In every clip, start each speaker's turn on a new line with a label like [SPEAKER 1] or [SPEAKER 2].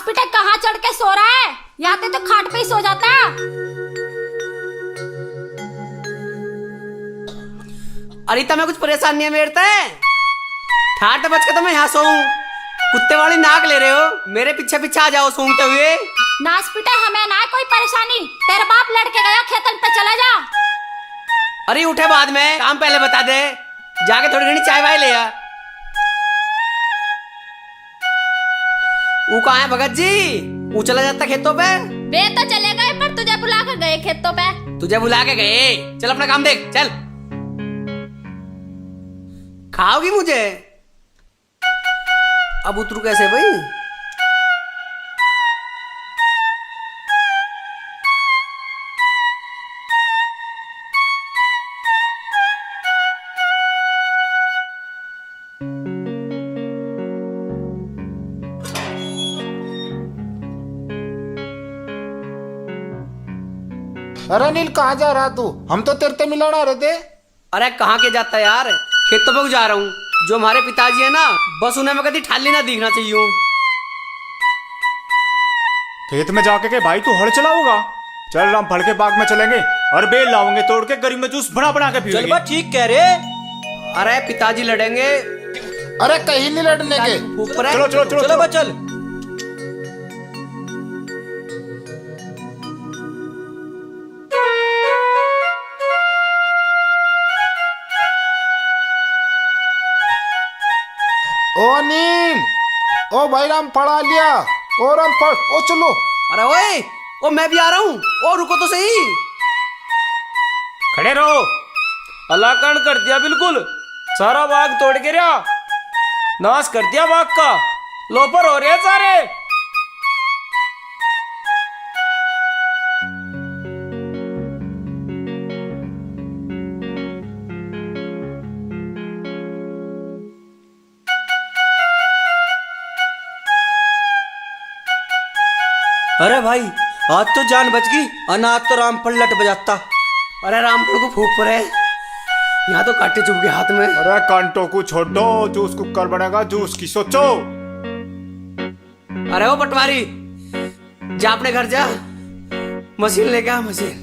[SPEAKER 1] नासपीटे कहाँ चढ़ के सो रहा है? या तो खाट पे ही सो जाता।
[SPEAKER 2] अरे तुम्हें कुछ परेशानी है मेरे से? ठाट बच के तो मैं यहाँ सोऊं। कुत्ते वाली नाक ले रहे हो, मेरे पीछे पीछे आ जाओ सूंघते हुए।
[SPEAKER 1] नासपीटे हमें ना कोई परेशानी, तेरा बाप लड़के गया खेतन पे, चला जा।
[SPEAKER 2] अरे उठे बाद में, काम पहले बता दे। जाके थोड़ी घनी चाय वाय ले आ। वो कहाँ है भगत जी? वो चला जाता खेतों पे।
[SPEAKER 1] वे तो चले गए, पर तुझे बुला कर गए खेतों पे।
[SPEAKER 2] तुझे बुला के गए? चल अपना काम देख, चल। खाओगी मुझे? अब उतरू कैसे भाई?
[SPEAKER 3] अरे नील, कहाँ जा रहा तू? हम तो तेरे से मिलने आ रहे थे।
[SPEAKER 2] अरे कहाँ के जाता यार, खेतों पे जा रहा हूँ। जो हमारे पिताजी है ना, बस उन्हें मैं कभी ठाली ना दिखना चाहिए।
[SPEAKER 4] खेत में जाके के भाई तू हल चलाओगा? चल राम फल के बाग में चलेंगे और बेल लाओगे तोड़ के, गरी में जूस बना बना के पिएंगे।
[SPEAKER 5] चल ठीक कह रहे।
[SPEAKER 2] अरे पिताजी लड़ेंगे।
[SPEAKER 3] अरे कहीं नहीं लड़ने के।
[SPEAKER 2] ऊपर है।
[SPEAKER 4] चलो चलो चलो
[SPEAKER 5] चलो चल।
[SPEAKER 3] ओ नील, ओ भाई राम पढ़ा लिया। ओ राम पढ़, ओ चलो।
[SPEAKER 2] अरे ओए, ओ मैं भी आ रहा हूँ। ओ रुको तो सही।
[SPEAKER 5] खड़े रहो। अलाकरण कर दिया बिल्कुल, सारा बाग तोड़ के रहा, नाश कर दिया बाग का। लोपर हो रहे हैं सारे। अरे भाई, आज तो जान बच गई, अनाज तो रामफल लट बजाता।
[SPEAKER 2] अरे रामपुर को फूक पड़े, यहाँ तो कांटे चुभ गए हाथ में।
[SPEAKER 4] अरे कांटों को छोड़ दो, जूस कुकर बनेगा, जूस की सोचो।
[SPEAKER 2] अरे वो पटवारी, जा अपने घर जा, मशीन लेके आ। मशीन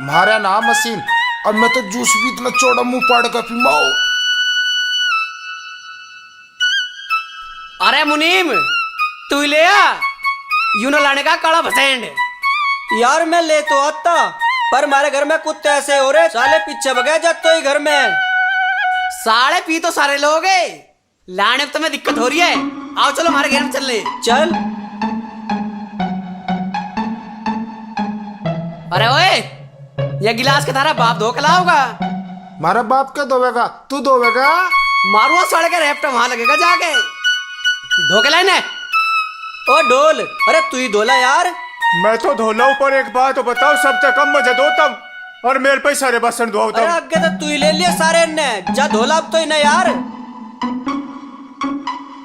[SPEAKER 3] मारा ना मशीन। अब मैं तो जूस भी इतना चौड़ा मुंह पाड़ कर पीमाओ।
[SPEAKER 2] अरे मुनीम, तू ही ले आ। यूं ना लाने का काला भसेंड।
[SPEAKER 5] यार मैं ले तो आता, पर हमारे घर में कुत्ते ऐसे हो रहे, साले पीछे भगे जाते ही घर में।
[SPEAKER 2] साले पी तो सारे लोग हैं, लाने में तुम्हें दिक्कत हो रही है। आओ चलो हमारे घर में चल ले।
[SPEAKER 5] चल।
[SPEAKER 2] अरे ओए, ये गिलास के तारा बाप धो के लाओगा?
[SPEAKER 3] मारा बाप क्या धोवेगा? तू धोवेगा?
[SPEAKER 2] मारूंगा सड़ के रेपटा वहां लगेगा जाके। धो के लाने।
[SPEAKER 5] ओ ढोल, अरे तू ही धोला यार।
[SPEAKER 4] मैं तो धोला ऊपर। एक बात तो बताओ, सबसे कम मुझे दो तुम, और मेरे पे सारे बर्तन धोओ
[SPEAKER 5] अरे
[SPEAKER 4] तुम।
[SPEAKER 5] आगे तो तू ही ले लिया सारे ने, जा धोला अब तो ही ना यार।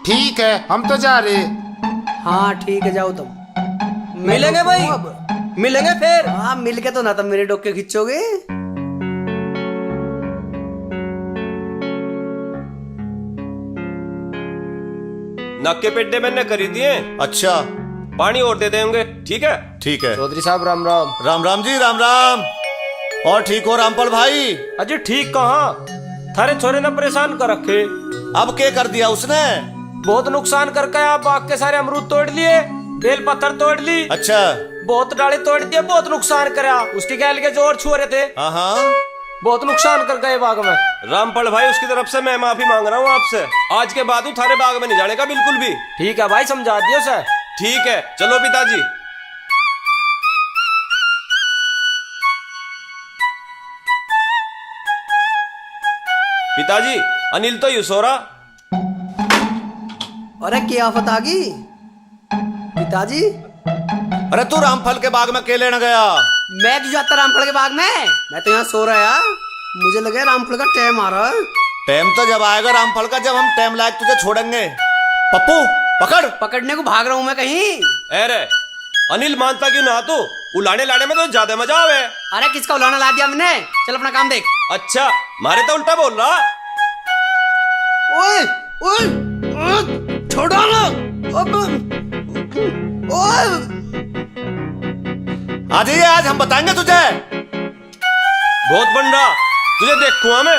[SPEAKER 3] ठीक है, हम तो जा रहे।
[SPEAKER 2] हाँ ठीक है, जाओ तुम।
[SPEAKER 5] मिलेंगे भाई, मिलेंगे फिर।
[SPEAKER 2] हाँ मिल के तो ना तुम मेरे डोके खींचोगे।
[SPEAKER 6] नक के पेड्डे मैंने खरीद दिए।
[SPEAKER 7] अच्छा,
[SPEAKER 6] पानी और दे देंगे, ठीक है?
[SPEAKER 7] ठीक है।
[SPEAKER 5] चौधरी साहब राम राम।
[SPEAKER 7] राम राम जी, राम राम। और ठीक हो रामपाल भाई?
[SPEAKER 5] अजय ठीक कहाँ, थारे छोरे ने परेशान कर रखे।
[SPEAKER 7] अब क्या कर दिया उसने?
[SPEAKER 5] बहुत नुकसान करके आप बाग के सारे अमरूद तोड़ लिए, बेल पत्थर तोड़ ली,
[SPEAKER 7] अच्छा।
[SPEAKER 5] बहुत डाले तोड़ दिए, बहुत नुकसान करा। उसकी गैल के जोर छू रहे थे,
[SPEAKER 7] हाँ हाँ।
[SPEAKER 5] बहुत नुकसान कर गए बाग में।
[SPEAKER 6] रामपाल भाई, उसकी तरफ से मैं माफी मांग रहा हूँ आपसे। आज के बाद थारे बाग में नहीं जाने का बिल्कुल भी।
[SPEAKER 5] ठीक है भाई, समझा दियो सर।
[SPEAKER 6] ठीक है, चलो पिताजी। पिताजी, अनिल तो यूसोरा।
[SPEAKER 2] अरे क्या आफत आ गई पिताजी?
[SPEAKER 7] अरे तू रामफल के बाग में के लेने गया?
[SPEAKER 2] मैं क्यों जाता रामफल के बाग में? मैं तो यहाँ सो रहा यार। मुझे लगे रामफल का टाइम आ रहा है।
[SPEAKER 7] टाइम तो जब आएगा रामफल का, जब हम टाइम लायक तुझे छोड़ेंगे। पप्पू पकड़।
[SPEAKER 2] पकड़ने को भाग रहा हूँ मैं कहीं।
[SPEAKER 6] अरे अनिल मानता क्यों ना तू? उलाने लाने में तो ज्यादा मजा आवे।
[SPEAKER 2] अरे किसका उलाना ला दिया मैंने? चल अपना काम देख।
[SPEAKER 6] अच्छा, मारे तो उल्टा बोल रहा।
[SPEAKER 2] ओए ओए, छोड़ो ना।
[SPEAKER 7] आज ही आज हम बताएंगे तुझे।
[SPEAKER 6] बहुत बंडा, तुझे देखूंगा मैं।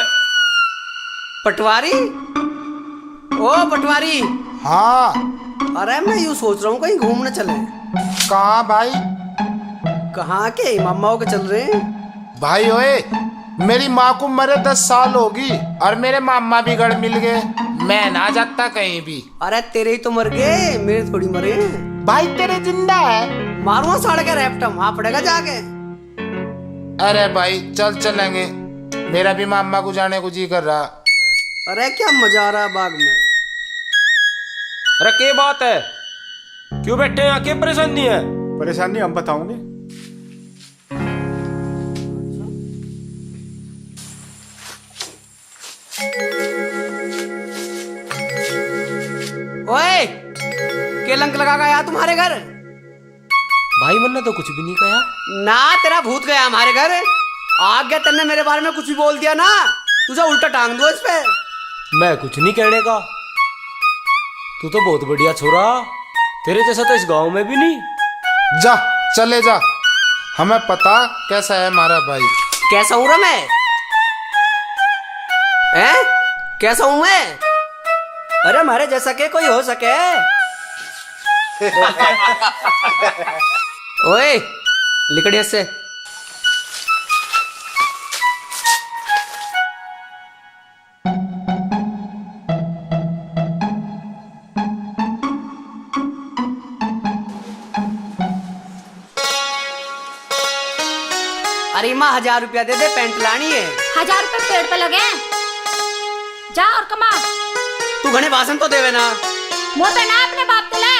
[SPEAKER 2] पटवारी, ओ पटवारी।
[SPEAKER 3] हाँ।
[SPEAKER 2] अरे मैं यूं सोच रहा हूँ कहीं घूमने चले।
[SPEAKER 3] कहाँ भाई?
[SPEAKER 2] कहाँ के मामाओं के चल रहे हैं।
[SPEAKER 3] भाई ओए, मेरी माँ को मरे 10 साल होगी और मेरे मामा भी गढ़ मिल गए। मैं ना जाता कहीं भी।
[SPEAKER 2] अरे तेरे ही तो मर गए, मेरे थोड़ी मरे।
[SPEAKER 3] भाई तेरे जिंदा है।
[SPEAKER 2] मारूंगा साड़ के रैपटम, वहां पड़ेगा जाके।
[SPEAKER 3] अरे भाई चल चलेंगे, मेरा भी मामा को जाने को जी कर रहा।
[SPEAKER 2] अरे क्या मजा आ रहा है बाग में।
[SPEAKER 5] अरे क्या बात है, क्यों बैठे हैं? क्या परेशानी है?
[SPEAKER 4] परेशानी हम बताओगे।
[SPEAKER 2] ओए, केलंक लगा गया तुम्हारे घर?
[SPEAKER 5] भाई मन्ना तो कुछ भी नहीं कहा
[SPEAKER 2] ना, तेरा भूत गया हमारे घर। आ गया तेने मेरे बारे में कुछ भी बोल दिया ना, तुझे उल्टा टांग दो इस पे।
[SPEAKER 5] मैं कुछ नहीं कहने का। तू तो बहुत बढ़िया छोरा, तेरे जैसा तो इस गांव में भी नहीं।
[SPEAKER 3] जा चले जा, हमें पता कैसा है हमारा भाई।
[SPEAKER 2] कैसा हूं रे मैं? हैं? कैसा हूं मैं? अरे हमारे जैसा के कोई हो सके? ओए लिकड़िया से। अरे माँ 1000 रुपया दे दे, पैंट लानी है।
[SPEAKER 1] 1000 रुपए पेड़ पे लगे हैं। जा और कमा।
[SPEAKER 2] तू घने भाषण तो देवे ना।
[SPEAKER 1] मुंह पे ना अपने बाप के ले।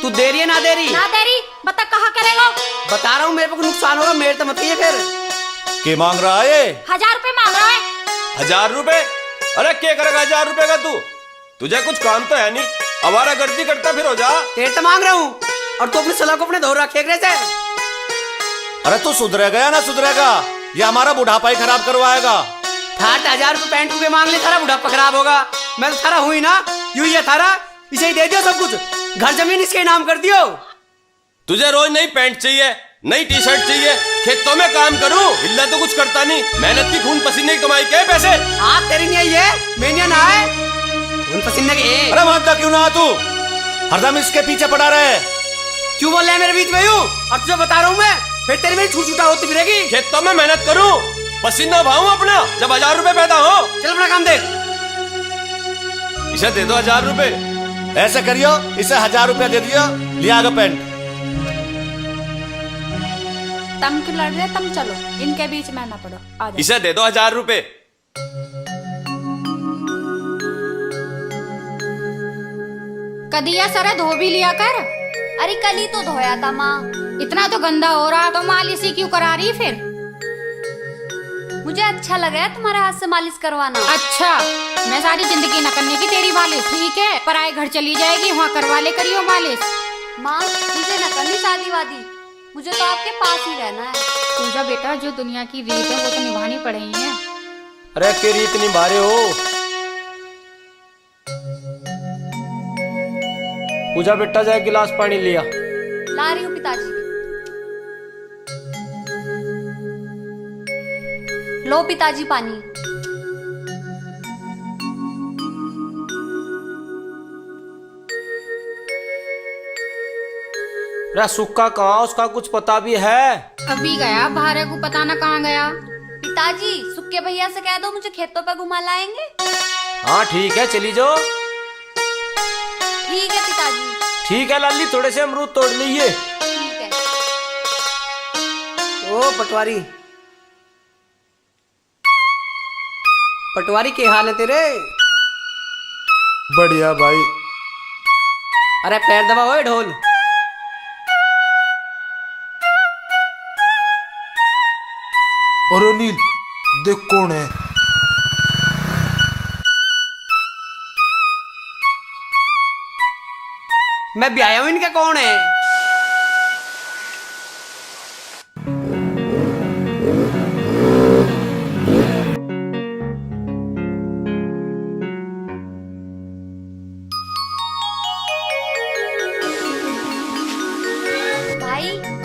[SPEAKER 2] तू दे रही है ना दे रही?
[SPEAKER 1] ना दे रही, बता कहाँ करेगा?
[SPEAKER 2] बता रहा हूँ, मेरे को नुकसान होगा, मेरे तो मत ही है फिर।
[SPEAKER 7] के मांग रहा है?
[SPEAKER 1] 1000 रुपए मांग रहा है।
[SPEAKER 6] 1000 रुपए? अरे क्या करेगा 1000 रुपए का तू? तुझे कुछ काम तो है नहीं, आवारा गर्दी करता फिर हो जा।
[SPEAKER 2] तेरे तो मांग रहा हूँ और तू अपनी सलाह को अपने धो रखे से।
[SPEAKER 7] अरे तू सुधरेगा या ना सुधरेगा, ये हमारा बुढ़ापा ही खराब करवाएगा।
[SPEAKER 2] थाट 1000 रुपए पैंट के मांग ले, थारा बुढ़ापा खराब होगा। मैं तो थारा हुई ना, यूं ही है थारा, इसे ही दे दियो सब कुछ, घर जमीन इसके नाम कर दियो।
[SPEAKER 6] तुझे रोज नई पैंट चाहिए, नई टी शर्ट चाहिए, खेतों में काम करूं, हिल्ला तो कुछ करता नहीं। मेहनत की खून पसीने की कमाई के पैसे।
[SPEAKER 2] हाँ तेरी नहीं है, मेरी ना है खून पसीने के।
[SPEAKER 7] अरे मानता क्यों ना तू, हरदम इसके पीछे पड़ा रहे।
[SPEAKER 2] क्यों बोल रहे हैं मेरे बीच में यूं? और तुझे बता रहा हूँ मैं, फिर तेरी मेरी छूट छूटा होती फिरेगी।
[SPEAKER 6] खेतों में मेहनत करूं, पसीना बहाऊं अपना, जब 1000 रुपए पैदा हो।
[SPEAKER 2] चल अपना काम देख।
[SPEAKER 6] इसे दे दो 1000 रुपए।
[SPEAKER 7] ऐसे करियो, इसे 1000 रुपया दे दियो, लिया का पेंट।
[SPEAKER 1] तुम क्यों लड़ रहे? तुम चलो, इनके बीच में ना पड़ो। आ जाओ।
[SPEAKER 6] इसे दे दो 1000 रुपए।
[SPEAKER 1] कदिया सरे धो भी लिया कर।
[SPEAKER 8] अरे कल ही तो धोया था माँ।
[SPEAKER 1] इतना तो गंदा हो रहा तो मालिश ही क्यों करा रही फिर?
[SPEAKER 8] मुझे अच्छा लगा है तुम्हारे हाथ से मालिश करवाना।
[SPEAKER 1] अच्छा, मैं सारी जिंदगी न करने की तेरी मालिश, ठीक है? पराए घर चली जाएगी, वहाँ करवा ले करियो मालिश।
[SPEAKER 8] माँ मुझे न करनी शादी वादी, मुझे तो आपके पास ही रहना है।
[SPEAKER 1] पूजा बेटा, जो दुनिया की रीत है वो तो निभानी पड़ेगी है।
[SPEAKER 5] अरे के रीत निभारे हो। पूजा बेटा जाए गिलास पानी लिया।
[SPEAKER 8] ला रही हूँ पिताजी। लो पिताजी पानी।
[SPEAKER 5] अरे सुक्का कहाँ, उसका कुछ पता भी है?
[SPEAKER 1] अभी गया भारे को, पता ना कहाँ गया।
[SPEAKER 8] पिताजी सुक्के भैया से कह दो मुझे खेतों पे घुमा लाएंगे।
[SPEAKER 5] हाँ ठीक है, चली जाओ।
[SPEAKER 8] ठीक है पिताजी।
[SPEAKER 5] ठीक है लाली, थोड़े से अमरूद तोड़ लीजिए।
[SPEAKER 8] ठीक है।
[SPEAKER 2] ओ पटवारी, पटवारी के हाल है तेरे?
[SPEAKER 3] बढ़िया भाई।
[SPEAKER 2] अरे पैर दबा ओए ढोल।
[SPEAKER 3] और अनिल देख कौन है।
[SPEAKER 2] मैं भी आया हूं, इनका कौन है?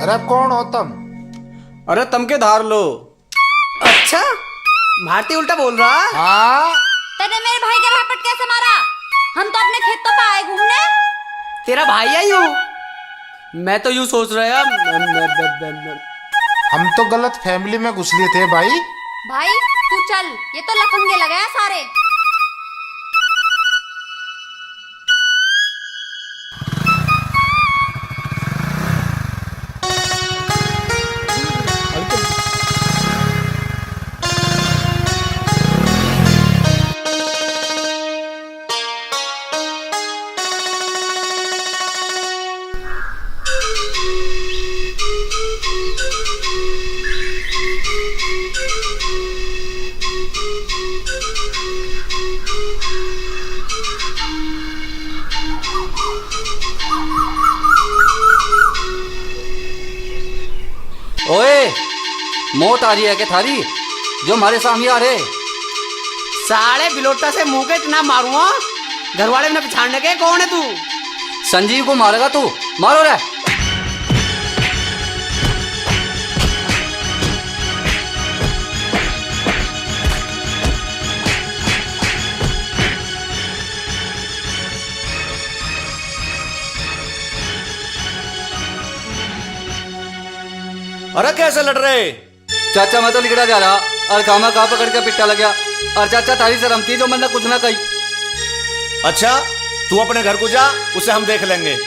[SPEAKER 3] अरे कौन हो तुम?
[SPEAKER 5] अरे तम के धार लो।
[SPEAKER 2] अच्छा, भारती उल्टा बोल रहा।
[SPEAKER 3] हाँ
[SPEAKER 8] तेने मेरे भाई के रापट कैसे मारा? हम तो अपने खेतों पे आए घूमने।
[SPEAKER 2] तेरा भाई है यूं? मैं तो यूं सोच रहा।
[SPEAKER 3] हम तो गलत फैमिली में घुस लिए थे भाई।
[SPEAKER 8] भाई तू चल, ये तो लफंगे लगे हैं सारे।
[SPEAKER 9] ओए, मौत आ रही है क्या थारी जो हमारे सामने आ रहे?
[SPEAKER 2] साले बिलोटा से मुंह के इतना मारूंगा, घर वाले ने पिछाड़ने के। कौन है तू?
[SPEAKER 9] संजीव को मारेगा तू? मारो रे।
[SPEAKER 7] अरे कैसे लड़ रहे?
[SPEAKER 9] चाचा मैं तो लिखड़ा जा रहा और खामा कहा पकड़ के पिट्टा लग गया। और चाचा थारी शर्म थी जो मैंने कुछ ना कही।
[SPEAKER 7] अच्छा तू अपने घर को जा, उसे हम देख लेंगे।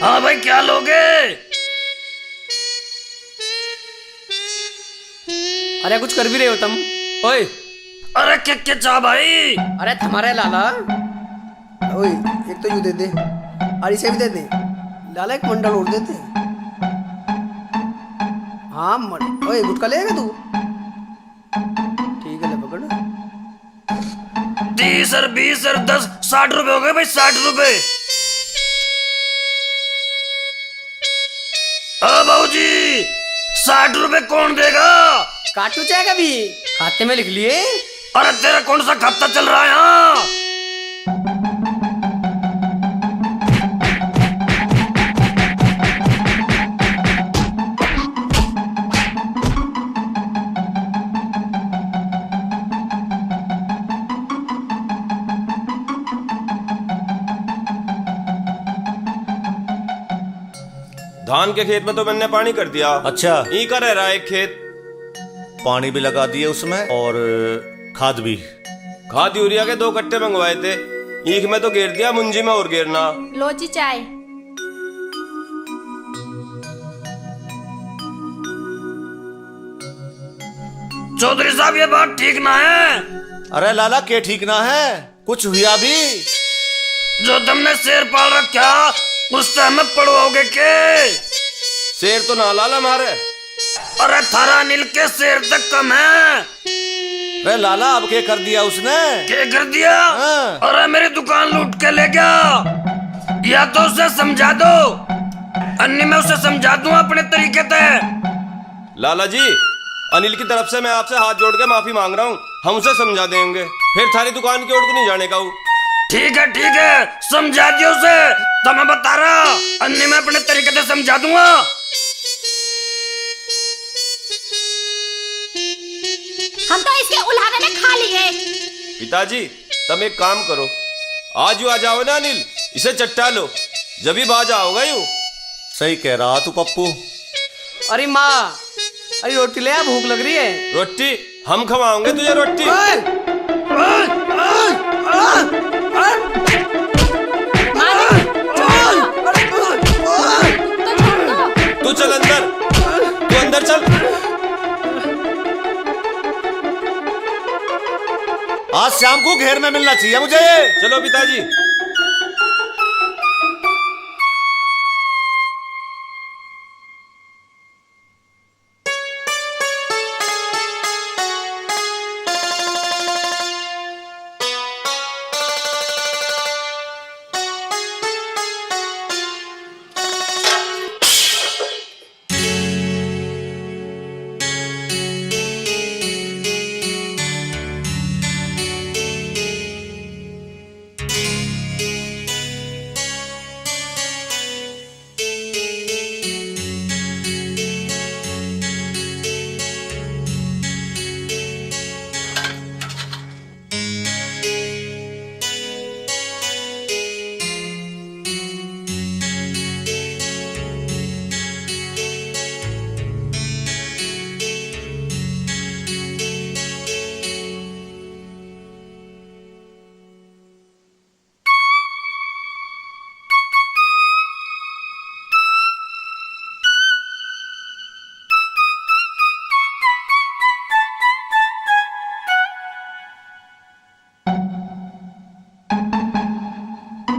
[SPEAKER 5] हाँ भाई क्या लोगे?
[SPEAKER 2] अरे कुछ कर भी रहे हो तुम? ओए,
[SPEAKER 5] अरे क्या चाह भाई?
[SPEAKER 2] अरे तुम्हारे लाला। ओए, एक तो यू दे दे और इसे भी दे दे। लाला एक मंडल और दे दे। हाँ ओए, गुटका लेगा तू? ठीक है, ले पकड़।
[SPEAKER 5] 30 और 20 और 10 60 रुपए हो गए भाई, 60 रुपए। बाबूजी 60 रुपए कौन देगा?
[SPEAKER 2] काटू चाहे कभी खाते में लिख लिए।
[SPEAKER 5] अरे तेरा कौन सा खाता चल रहा है यहाँ?
[SPEAKER 6] धान के खेत में तो मैंने पानी कर दिया।
[SPEAKER 7] अच्छा
[SPEAKER 6] ई का रह रहा है एक खेत।
[SPEAKER 7] पानी भी लगा दिए उसमें और खाद भी।
[SPEAKER 6] खाद यूरिया के 2 कट्टे मंगवाए थे, ईख में तो घेर दिया, मुंजी में और घेरना।
[SPEAKER 1] लो जी चाय।
[SPEAKER 5] चौधरी साहब ये बात ठीक ना है।
[SPEAKER 7] अरे लाला के ठीक ना है, कुछ हुआ भी?
[SPEAKER 5] जो तुमने शेर पाल रखा उससे हमें पड़वाओगे के?
[SPEAKER 6] शेर तो ना लाला मारे।
[SPEAKER 5] अरे थारा नील के शेर तक कम है।
[SPEAKER 7] अरे लाला अब क्या कर दिया उसने?
[SPEAKER 5] क्या कर दिया?
[SPEAKER 7] हाँ।
[SPEAKER 5] अरे मेरी दुकान लूट के ले गया। या तो उसे समझा दो, अन्य मैं उसे समझा दूं अपने तरीके से।
[SPEAKER 6] लाला जी, अनिल की तरफ से मैं आपसे हाथ जोड़ के माफी मांग रहा हूँ। हम उसे समझा देंगे, फिर थारी दुकान की ओर को नहीं जाने का।
[SPEAKER 5] ठीक है, समझा दियो उसे। तो मैं बता रहा, अन्य मैं अपने तरीके से समझा दूंगा।
[SPEAKER 1] हम तो इसके उलाहने में खा लिए।
[SPEAKER 6] पिताजी तुम एक काम करो, आज यू आ जाओ ना अनिल, इसे चट्टा लो, जब ही बाज आओगा यू।
[SPEAKER 7] सही कह रहा तू पप्पू।
[SPEAKER 2] अरे माँ, अरे रोटी ले आ, भूख लग रही है।
[SPEAKER 6] रोटी हम खवाओगे तुझे रोटी। तू चल अंदर, तू अंदर चल।
[SPEAKER 7] आज शाम को घेर में मिलना चाहिए मुझे।
[SPEAKER 6] चलो पिताजी।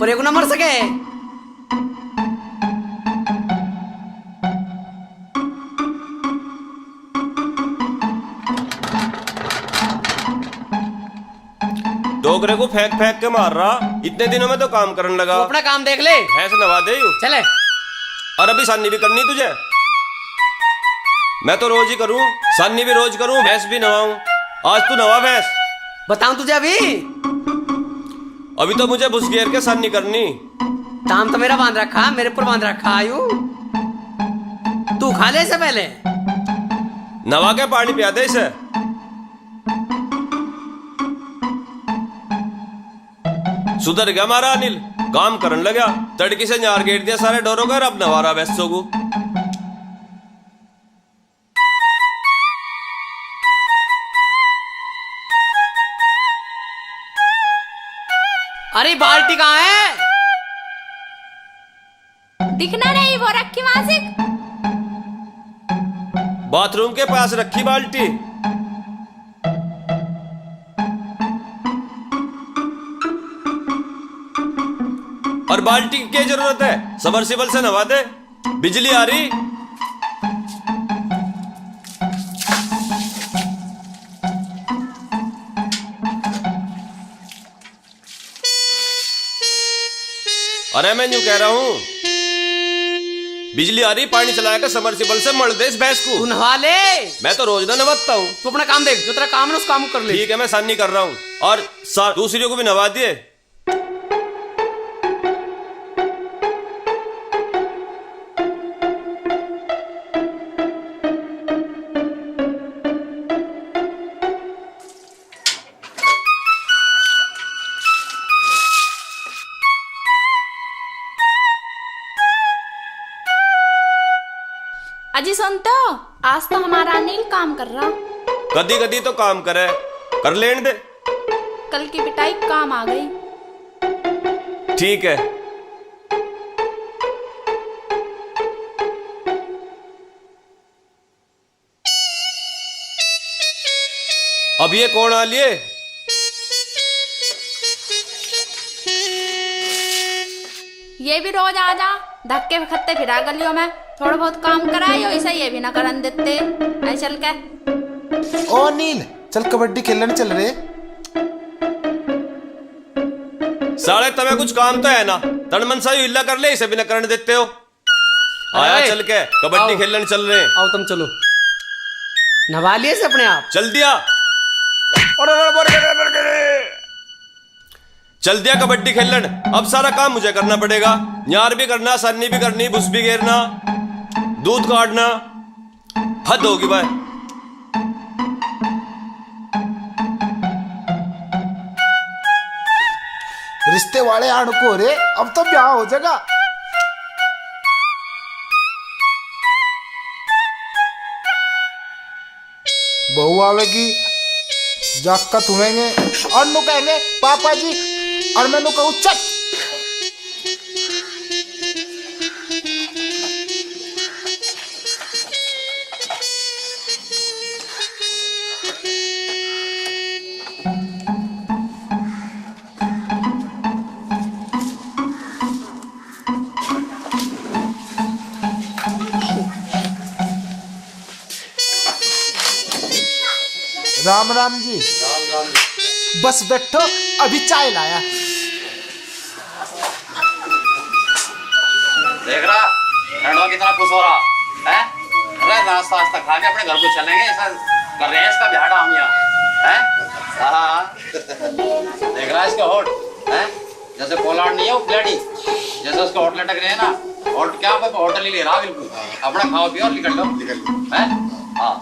[SPEAKER 2] पर एक न मर सके।
[SPEAKER 6] डोगरे को फेंक फेंक के मार रहा, इतने दिनों में तो काम करने लगा।
[SPEAKER 2] तू अपना काम देख ले।
[SPEAKER 6] भैंस नवा दे यूं।
[SPEAKER 2] चले।
[SPEAKER 6] और अभी सानी भी करनी तुझे? मैं तो रोज ही करूं, सानी भी रोज करूं, भैंस भी नवाऊं। आज तू नवा भैंस।
[SPEAKER 2] बताऊं तुझे अभी?
[SPEAKER 6] अभी तो मुझे भुस घेर के सानी करनी।
[SPEAKER 2] दाम तो मेरा बांध रखा, मेरे ऊपर बांध रखा आयु। तू खा ले से पहले।
[SPEAKER 6] नवा के पानी पिया दे इसे। सुधर गया हमारा अनिल, काम करने लगा, तड़की से न्यार गेट दिया सारे डोरों का, अब नवारा भैंसों को।
[SPEAKER 2] अरे बाल्टी कहाँ है?
[SPEAKER 1] दिखना नहीं, वो रखी वहां से।
[SPEAKER 6] बाथरूम के पास रखी बाल्टी। और बाल्टी की क्या जरूरत है? सबमर्सिबल से नवा दे, बिजली आ रही। अरे मैं यूं कह रहा हूं, बिजली आ रही, पानी चलाया कर सबमर्सिबल से मर दे इस भैंस को।
[SPEAKER 2] तू नहा ले।
[SPEAKER 6] मैं तो रोज ना नवाता हूँ।
[SPEAKER 2] तू अपना काम देख, जो तेरा काम है उस काम को कर ले।
[SPEAKER 6] ठीक है, मैं सानी कर रहा हूँ। और दूसरियों को भी नवा दिए।
[SPEAKER 1] अजी सुन तो, आज तो हमारा अनिल काम कर रहा।
[SPEAKER 6] कदी कदी तो काम करे, कर लेने दे।
[SPEAKER 1] कल की पिटाई काम आ गई।
[SPEAKER 6] ठीक है। अब ये कौन आ लिए?
[SPEAKER 1] ये भी रोज आ जा, धक्के खत्ते फिरा गलियों में, थोड़ा बहुत काम करायो, इसे ये भी ना करन देते। ऐ चल के।
[SPEAKER 3] ओ नील, चल कबड्डी खेलने चल रहे।
[SPEAKER 6] साले तुम्हें कुछ काम तो है ना, तन मन सा हिल्ला कर ले, इसे भी ना करने देते हो। आया
[SPEAKER 2] अरे,
[SPEAKER 6] चल के कबड्डी खेलने चल रहे हैं।
[SPEAKER 2] आओ तुम चलो। नवा लिए से अपने आप।
[SPEAKER 6] चल दिया। चल दिया कबड्डी खेलन। अब सारा काम मुझे करना पड़ेगा। न्यार भी करना, सन्नी भी करनी, भुस भी घेरना, दूध काटना। हद होगी भाई।
[SPEAKER 3] रिश्ते वाले आड़को रे, अब तो ब्याह हो जाएगा। बहू आवेगी, जाका तुम्हेंगे और नु कहेंगे पापा जी, और मैं नु कहूँ चल। राम राम जी। बस बैठो, अभी चाय लाया।
[SPEAKER 10] देख रहा लड़वा कितना खुश हो रहा है। अरे नाश्ता वास्ता खा के अपने घर को चलेंगे, ऐसा कर रहे हैं इसका बिहाड़ा हम यहाँ है। हाँ देख रहा है इसके होठ है, जैसे पोलार्ड नहीं है वो प्लेटी, जैसे उसके होठ लटक रहे हैं ना। होठ क्या होटल ही ले रहा बिल्कुल। अपना खाओ पियो और निकल लो है। हाँ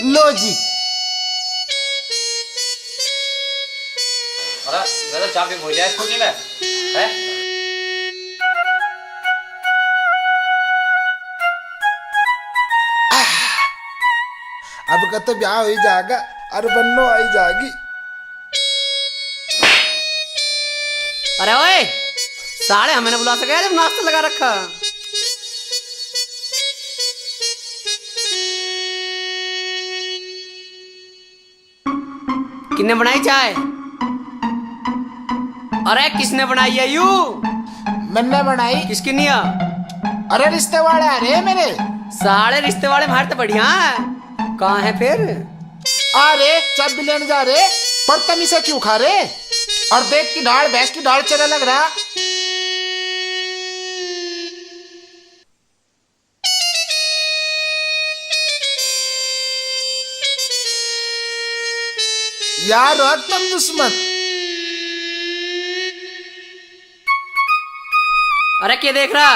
[SPEAKER 3] लो जी।
[SPEAKER 10] अरे मैं तो चाबी भूल गया स्कूटी में है।
[SPEAKER 3] अब का तो ब्याह हो ही जाएगा और बन्नो आई जाएगी।
[SPEAKER 2] अरे ओए, साले हमें बुला सके जब नाश्ता लगा रखा। किसने बनाई चाय? अरे किसने बनाई है यू?
[SPEAKER 3] मैंने बनाई।
[SPEAKER 2] किसकी निया?
[SPEAKER 3] अरे रिश्ते वाले आ रहे हैं मेरे।
[SPEAKER 2] सारे रिश्ते वाले मार तो बढ़िया है। कहाँ है फिर?
[SPEAKER 3] आ रे चाबी लेने जा रहे, पर तमी से क्यों खा रहे? और देख की ढाल, भैंस की ढाल चला लग रहा। यार रोक तुम दुश्मन।
[SPEAKER 2] अरे क्या देख रहा?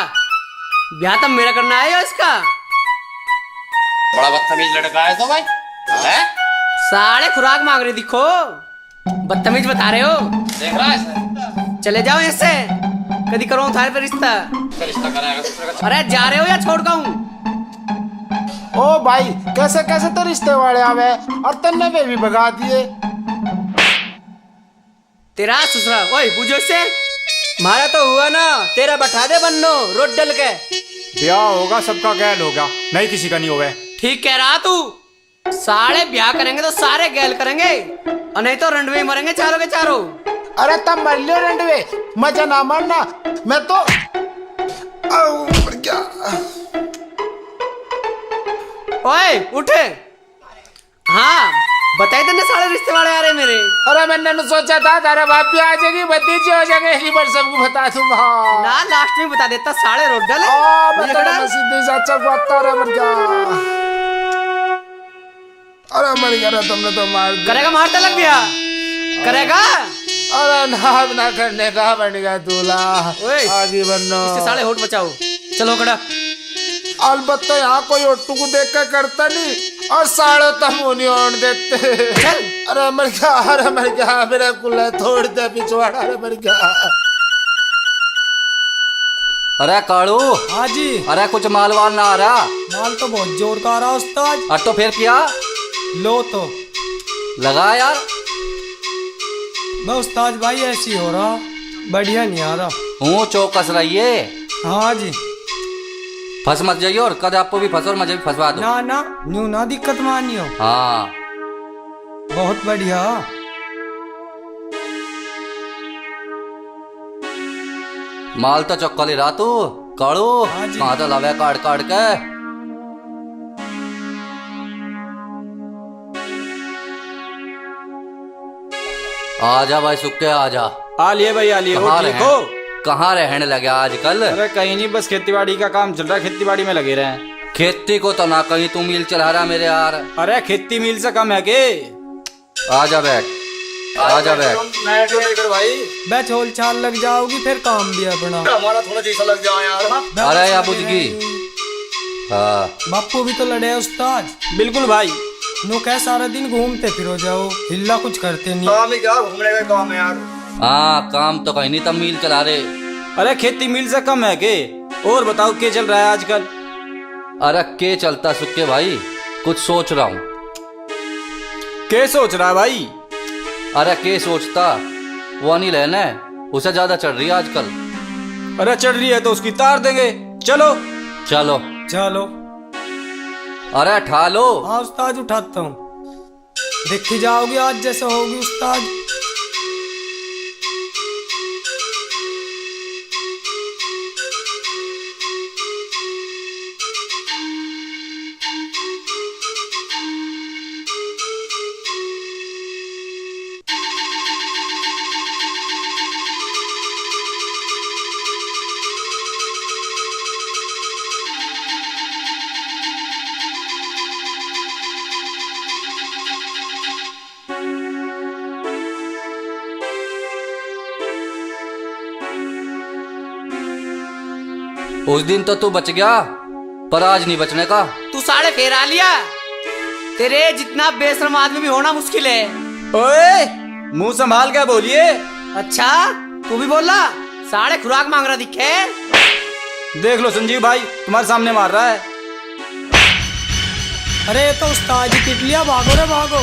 [SPEAKER 2] ब्याह तो मेरा करना है या इसका?
[SPEAKER 10] बड़ा बदतमीज लड़का है तो भाई है?
[SPEAKER 2] सारे खुराक मांग रहे, दिखो बदतमीज बता रहे हो।
[SPEAKER 10] देख रहा है सर?
[SPEAKER 2] चले जाओ इससे, कभी करो थारे पर रिश्ता।
[SPEAKER 10] क्या रिश्ता कराएगा दूसरे का?
[SPEAKER 2] अरे जा रहे हो या छोड़ गाऊं?
[SPEAKER 3] ओ भाई कैसे कैसे तो रिश्ते वाले आवे और तन्ने पे भी भगा दिए।
[SPEAKER 2] तेरा ससुरा, ओए पूछो इससे।
[SPEAKER 5] हमारा तो हुआ ना, तेरा बैठा दे बन्नो रोड डल के।
[SPEAKER 4] ब्याह होगा, सबका गैल होगा, नहीं किसी का नहीं होगा।
[SPEAKER 2] ठीक कह रहा तू। सारे ब्याह करेंगे तो सारे गैल करेंगे, और नहीं तो रंडवे मरेंगे चारों के चारों।
[SPEAKER 3] अरे तब मर लियो रंडवे, मजा ना मरना। मैं तो क्या?
[SPEAKER 2] ओए उठे। हाँ बताए तेने सारे रिश्ते वाले आ रहे मेरे।
[SPEAKER 3] अरे मैंने तो सोचा था तारा बाप भी आ जाएगी, भतीजी हो जाएगी, एक बार सबको बता दूंगा।
[SPEAKER 2] ना लास्ट में बता देता, सारे रोड डले।
[SPEAKER 3] मैं तो सीधे चाचा को आता रहा मर गया। अरे मर गया तुमने तो मार दिया।
[SPEAKER 2] करेगा मारता लग गया करेगा।
[SPEAKER 3] अरे ना करने का बन गया दूल्हा। आगे बनो,
[SPEAKER 2] इसके साले होठ बचाओ। चलो खड़ा।
[SPEAKER 3] अलबत्ता यहाँ कोई ओट्टू को देख कर करता नहीं, और साढ़े तम नहीं ओढ़ देते।
[SPEAKER 2] चल।
[SPEAKER 3] अरे मर गया मेरा कुल्ला तोड़ दे पिछवाड़ा। अरे मर गया।
[SPEAKER 9] अरे काड़ू।
[SPEAKER 5] हाँ जी।
[SPEAKER 9] अरे कुछ माल वाल ना आ रहा?
[SPEAKER 5] माल तो बहुत जोर का आ रहा उस्ताद।
[SPEAKER 9] और तो फिर क्या?
[SPEAKER 5] लो तो
[SPEAKER 9] लगा यार।
[SPEAKER 5] बस उस्ताद भाई ऐसी हो रहा, बढ़िया नहीं आ रहा।
[SPEAKER 9] हूँ चौकस रहिए।
[SPEAKER 5] हाँ जी।
[SPEAKER 9] फंस मत जाइए, और कद आपको भी फंसो और मुझे भी फंसवा दो।
[SPEAKER 5] ना न्यू ना दिक्कत मानियो।
[SPEAKER 9] हाँ
[SPEAKER 5] बहुत बढ़िया।
[SPEAKER 9] माल तो चौका ले रहा तू काड़ू।
[SPEAKER 5] हाँ जी।
[SPEAKER 9] कहाँ तो लावे काट काट के। आजा भाई सुक्के आजा।
[SPEAKER 5] आ लिए भाई आ लिए।
[SPEAKER 9] कहाँ
[SPEAKER 5] ठीक हो?
[SPEAKER 9] कहाँ रहने लगे आजकल?
[SPEAKER 5] अरे कहीं नहीं, बस खेती बाड़ी का काम चल रहा है, खेती बाड़ी में लगे रहे हैं।
[SPEAKER 9] खेती को तो ना कहीं तू मील चला रहा मेरे यार।
[SPEAKER 5] अरे खेती मील से कम है के?
[SPEAKER 9] आजा बैठ, आजा बैठ।
[SPEAKER 5] भाई बैठ, होल चाल लग जाओगी फिर काम भी अपना।
[SPEAKER 10] हमारा थोड़ा जैसा लग जाओ यार।
[SPEAKER 9] अरे या बुझगी। हाँ
[SPEAKER 5] बापू भी तो लड़े है उस्ताद। बिल्कुल भाई। नो क्या सारा दिन घूमते फिरो जाओ, हिल्ला कुछ करते नहीं।
[SPEAKER 10] काम ही क्या घूमने का काम है यार।
[SPEAKER 9] हाँ काम तो कहीं नहीं, तब मील चला रहे।
[SPEAKER 5] अरे खेती मील से कम है के? और बताओ क्या चल रहा है आजकल?
[SPEAKER 9] अरे के चलता सुक्के भाई, कुछ सोच रहा हूँ।
[SPEAKER 5] क्या सोच रहा है भाई?
[SPEAKER 9] अरे के सोचता, वो अनिल है ना, उसे ज्यादा चढ़ रही है आजकल।
[SPEAKER 5] अरे चढ़ रही है तो उसकी तार देंगे। चलो
[SPEAKER 9] चलो
[SPEAKER 5] चलो।
[SPEAKER 9] अरे ठा लो।
[SPEAKER 5] हाँ उस्ताद उठाता हूँ, देखी जाओगी आज जैसे होगी उस्ताद।
[SPEAKER 9] उस दिन तो तू बच गया, पर आज नहीं बचने का।
[SPEAKER 2] तू साढ़े फेरा लिया। तेरे जितना बेशर्म आदमी भी होना मुश्किल है।
[SPEAKER 5] ओए मुंह संभाल के बोलिए।
[SPEAKER 2] अच्छा तू भी बोला? साढ़े खुराक मांग रहा दिखे।
[SPEAKER 5] देख लो संजीव भाई, तुम्हारे सामने मार रहा है। अरे तो उस्ताद जी पिट लिया, भागो रे भागो।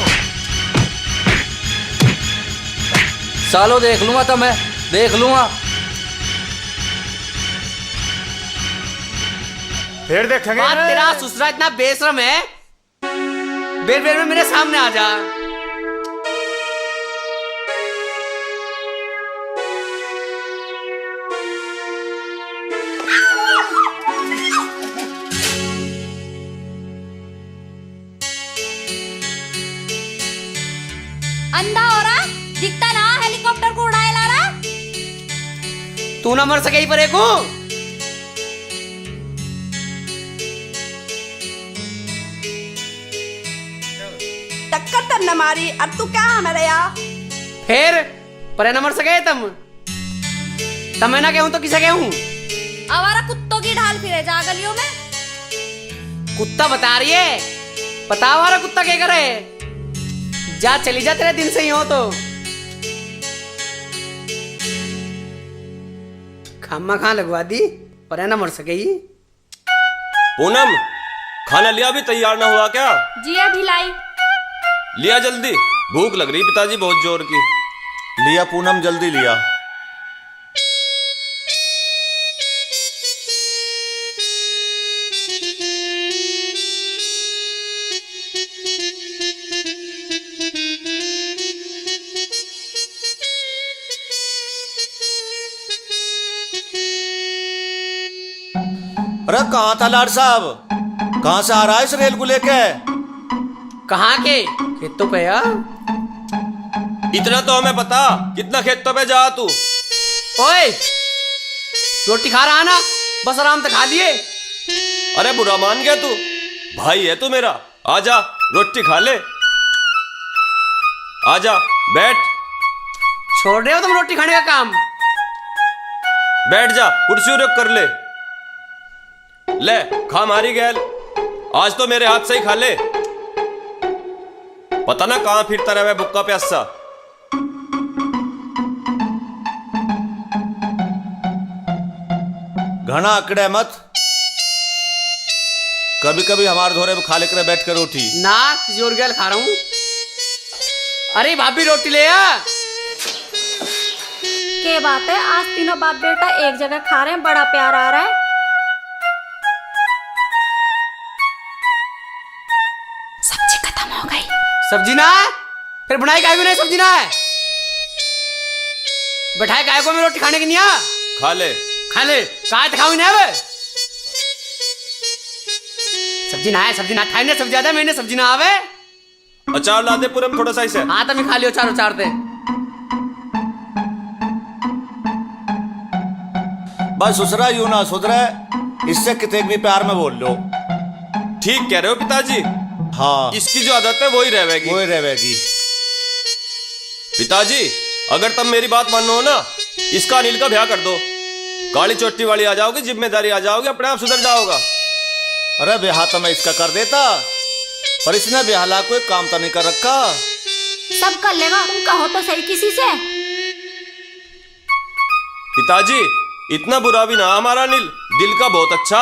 [SPEAKER 9] सालो देख लूंगा, तो मैं देख लूंगा।
[SPEAKER 4] फिर देखेंगे।
[SPEAKER 2] बात तेरा ससुरा इतना बेशरम है, बेर बेर में मेरे सामने आ जा।
[SPEAKER 8] अंधा हो रहा, दिखता ना हेलीकॉप्टर को उड़ाए ला रहा।
[SPEAKER 2] तू ना मर सके ही परे को।
[SPEAKER 1] टक्कर तब न मारी, अब तू क्या हमारे यहाँ?
[SPEAKER 2] फिर परे न मर सके तुम। मैं ना कहूं तो किसे कहूं?
[SPEAKER 8] आवारा कुत्तों की ढाल फिरे जा गलियों में।
[SPEAKER 2] कुत्ता बता रही है, पता हमारा कुत्ता क्या करे? जा चली जा, तेरे दिन से ही हो तो। खामा खां लगवा दी, पर ना मर सके ही।
[SPEAKER 6] पूनम, खाना लिया भी तैयार ना हुआ क्या?
[SPEAKER 1] जी अभी लाई।
[SPEAKER 6] लिया जल्दी, भूख लग रही पिताजी बहुत जोर की।
[SPEAKER 7] लिया पूनम, जल्दी लिया। अरे कहाँ था लाड साहब? कहाँ से आ रहा है इस रेल को लेके?
[SPEAKER 2] कहाँ के? खेतों पे या?
[SPEAKER 6] इतना तो हमें पता, कितना खेतों पे जा तू।
[SPEAKER 2] ओए, रोटी खा रहा ना? बस आराम से खा लिए।
[SPEAKER 6] अरे बुरा मान गया तू? भाई है तू मेरा, आजा रोटी खा ले। आजा बैठ।
[SPEAKER 2] छोड़ रहे हो तुम रोटी खाने का काम?
[SPEAKER 6] बैठ जा, कुर्सी रख कर ले। ले खा मारी गैल, आज तो मेरे हाथ से ही खा ले। पता ना कहां फिरता रहे बुक्का प्यासा।
[SPEAKER 7] घना अकड़े मत, कभी कभी हमारे धोरे में खा लेकर बैठ कर रोटी
[SPEAKER 2] ना, किसी और गैल खा रहा हूं। अरे भाभी रोटी ले आ।
[SPEAKER 8] के बात है, आज तीनों बाप बेटा एक जगह खा रहे हैं, बड़ा प्यार आ रहा है।
[SPEAKER 1] सब्जी खत्म हो गई।
[SPEAKER 2] सब्जी ना है? फिर बनाई काय को नहीं? सब्जी ना है, बैठाए काय को में रोटी खाने की नहीं आ?
[SPEAKER 6] खा ले।
[SPEAKER 2] खा ले, काय तो खाऊ नहीं है। सब्जी ना है, सब्जी ना खाई ने, सब्जी ज्यादा मैंने सब्जी ना आवे।
[SPEAKER 6] अचार ला दे पूरम थोड़ा सा इसे।
[SPEAKER 2] हाँ तो मैं खा लियो चारों चार दे।
[SPEAKER 7] बस सुसरा यूं ना सुधरे, इससे कितने भी प्यार में बोल लो।
[SPEAKER 6] ठीक कह रहे हो पिताजी।
[SPEAKER 7] हाँ,
[SPEAKER 6] इसकी जो आदत है वही रहेगी।
[SPEAKER 7] वही रहेगी।
[SPEAKER 6] पिताजी अगर तुम मेरी बात मानो ना, इसका अनिल का ब्याह कर दो। काली चोटी वाली आ जाओगी, जिम्मेदारी आ जाओगी, अपने आप सुधर जाओगा।
[SPEAKER 7] अरे ब्याह तो मैं इसका कर देता, पर इसने ब्याह ला कोई काम तो नहीं कर रखा।
[SPEAKER 8] सब कर लेगा, तुम कहो तो सही किसी से।
[SPEAKER 6] पिताजी इतना बुरा भी ना हमारा अनिल, दिल का बहुत अच्छा।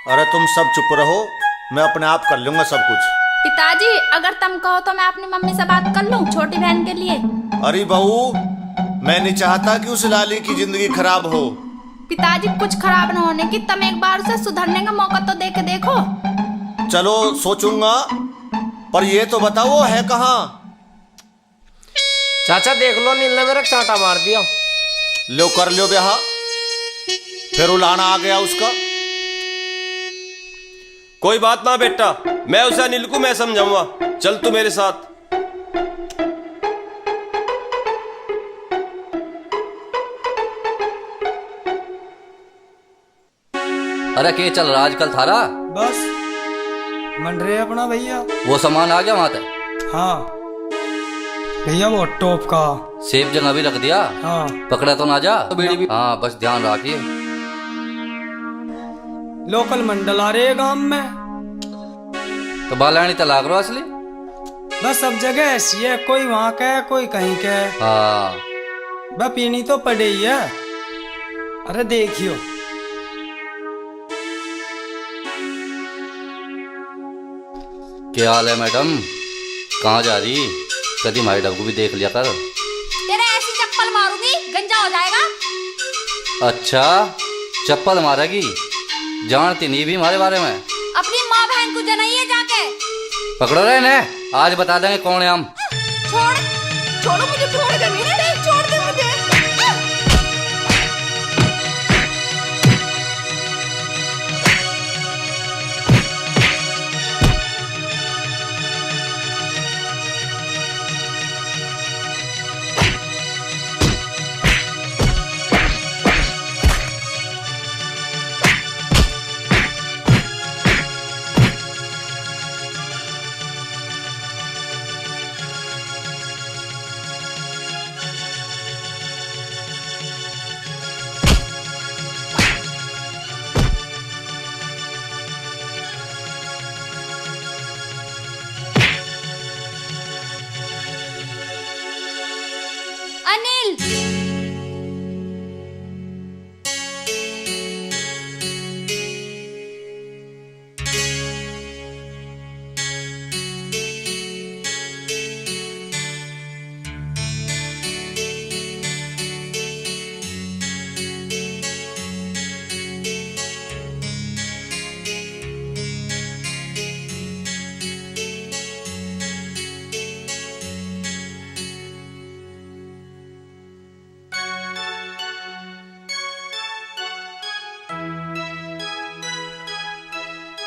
[SPEAKER 7] अरे तुम सब चुप रहो, मैं अपने आप कर लूंगा सब कुछ।
[SPEAKER 1] पिताजी अगर तुम कहो तो मैं अपनी मम्मी से बात कर लूं छोटी बहन के लिए।
[SPEAKER 7] अरे बहू, मैं नहीं चाहता कि उस लाली की जिंदगी खराब हो।
[SPEAKER 1] पिताजी कुछ खराब न होने की, तुम एक बार उसे सुधरने का मौका तो दे के देखो।
[SPEAKER 7] चलो सोचूंगा, पर ये तो बताओ वो है कहाँ?
[SPEAKER 5] चाचा देख लो, नील ने मेरा चांटा मार दिया।
[SPEAKER 7] लो कर लो ब्याह, फिर उलाना आ गया उसका।
[SPEAKER 6] कोई बात ना बेटा, मैं उसे अनिल को मैं समझाऊंगा। चल तू मेरे साथ।
[SPEAKER 9] अरे के चल रहा आजकल थारा?
[SPEAKER 5] बस मन रहे अपना भैया।
[SPEAKER 9] वो सामान आ गया वहां तक?
[SPEAKER 5] हाँ भैया, वो टॉप का
[SPEAKER 9] सेब जगह भी रख दिया।
[SPEAKER 5] हाँ
[SPEAKER 9] पकड़ा तो ना जा तो बीड़ी भी। हाँ बस ध्यान रखिए।
[SPEAKER 5] लोकल मंडल आ रहे गांव में,
[SPEAKER 9] तो बालानी तलाक रो असली।
[SPEAKER 5] बस सब जगह ऐसी है, कोई वहां का है कोई कहीं का है।
[SPEAKER 9] हाँ
[SPEAKER 5] बस पीनी तो पड़े ही है। अरे देखियो,
[SPEAKER 9] क्या हाल है मैडम? कहाँ जा रही? कभी हमारे डब्बू भी देख लिया कर।
[SPEAKER 8] तेरे ऐसी चप्पल मारूंगी, गंजा हो जाएगा।
[SPEAKER 9] अच्छा चप्पल मारेगी? जानती नहीं भी हमारे बारे में।
[SPEAKER 8] अपनी माँ बहन को जनाइए जाके।
[SPEAKER 9] पकड़ो रहे ने, आज बता देंगे कौन है हम।
[SPEAKER 8] छोड़, छोड़ो मुझे, छोड़ दे मेरे, छोड़ दे मुझे।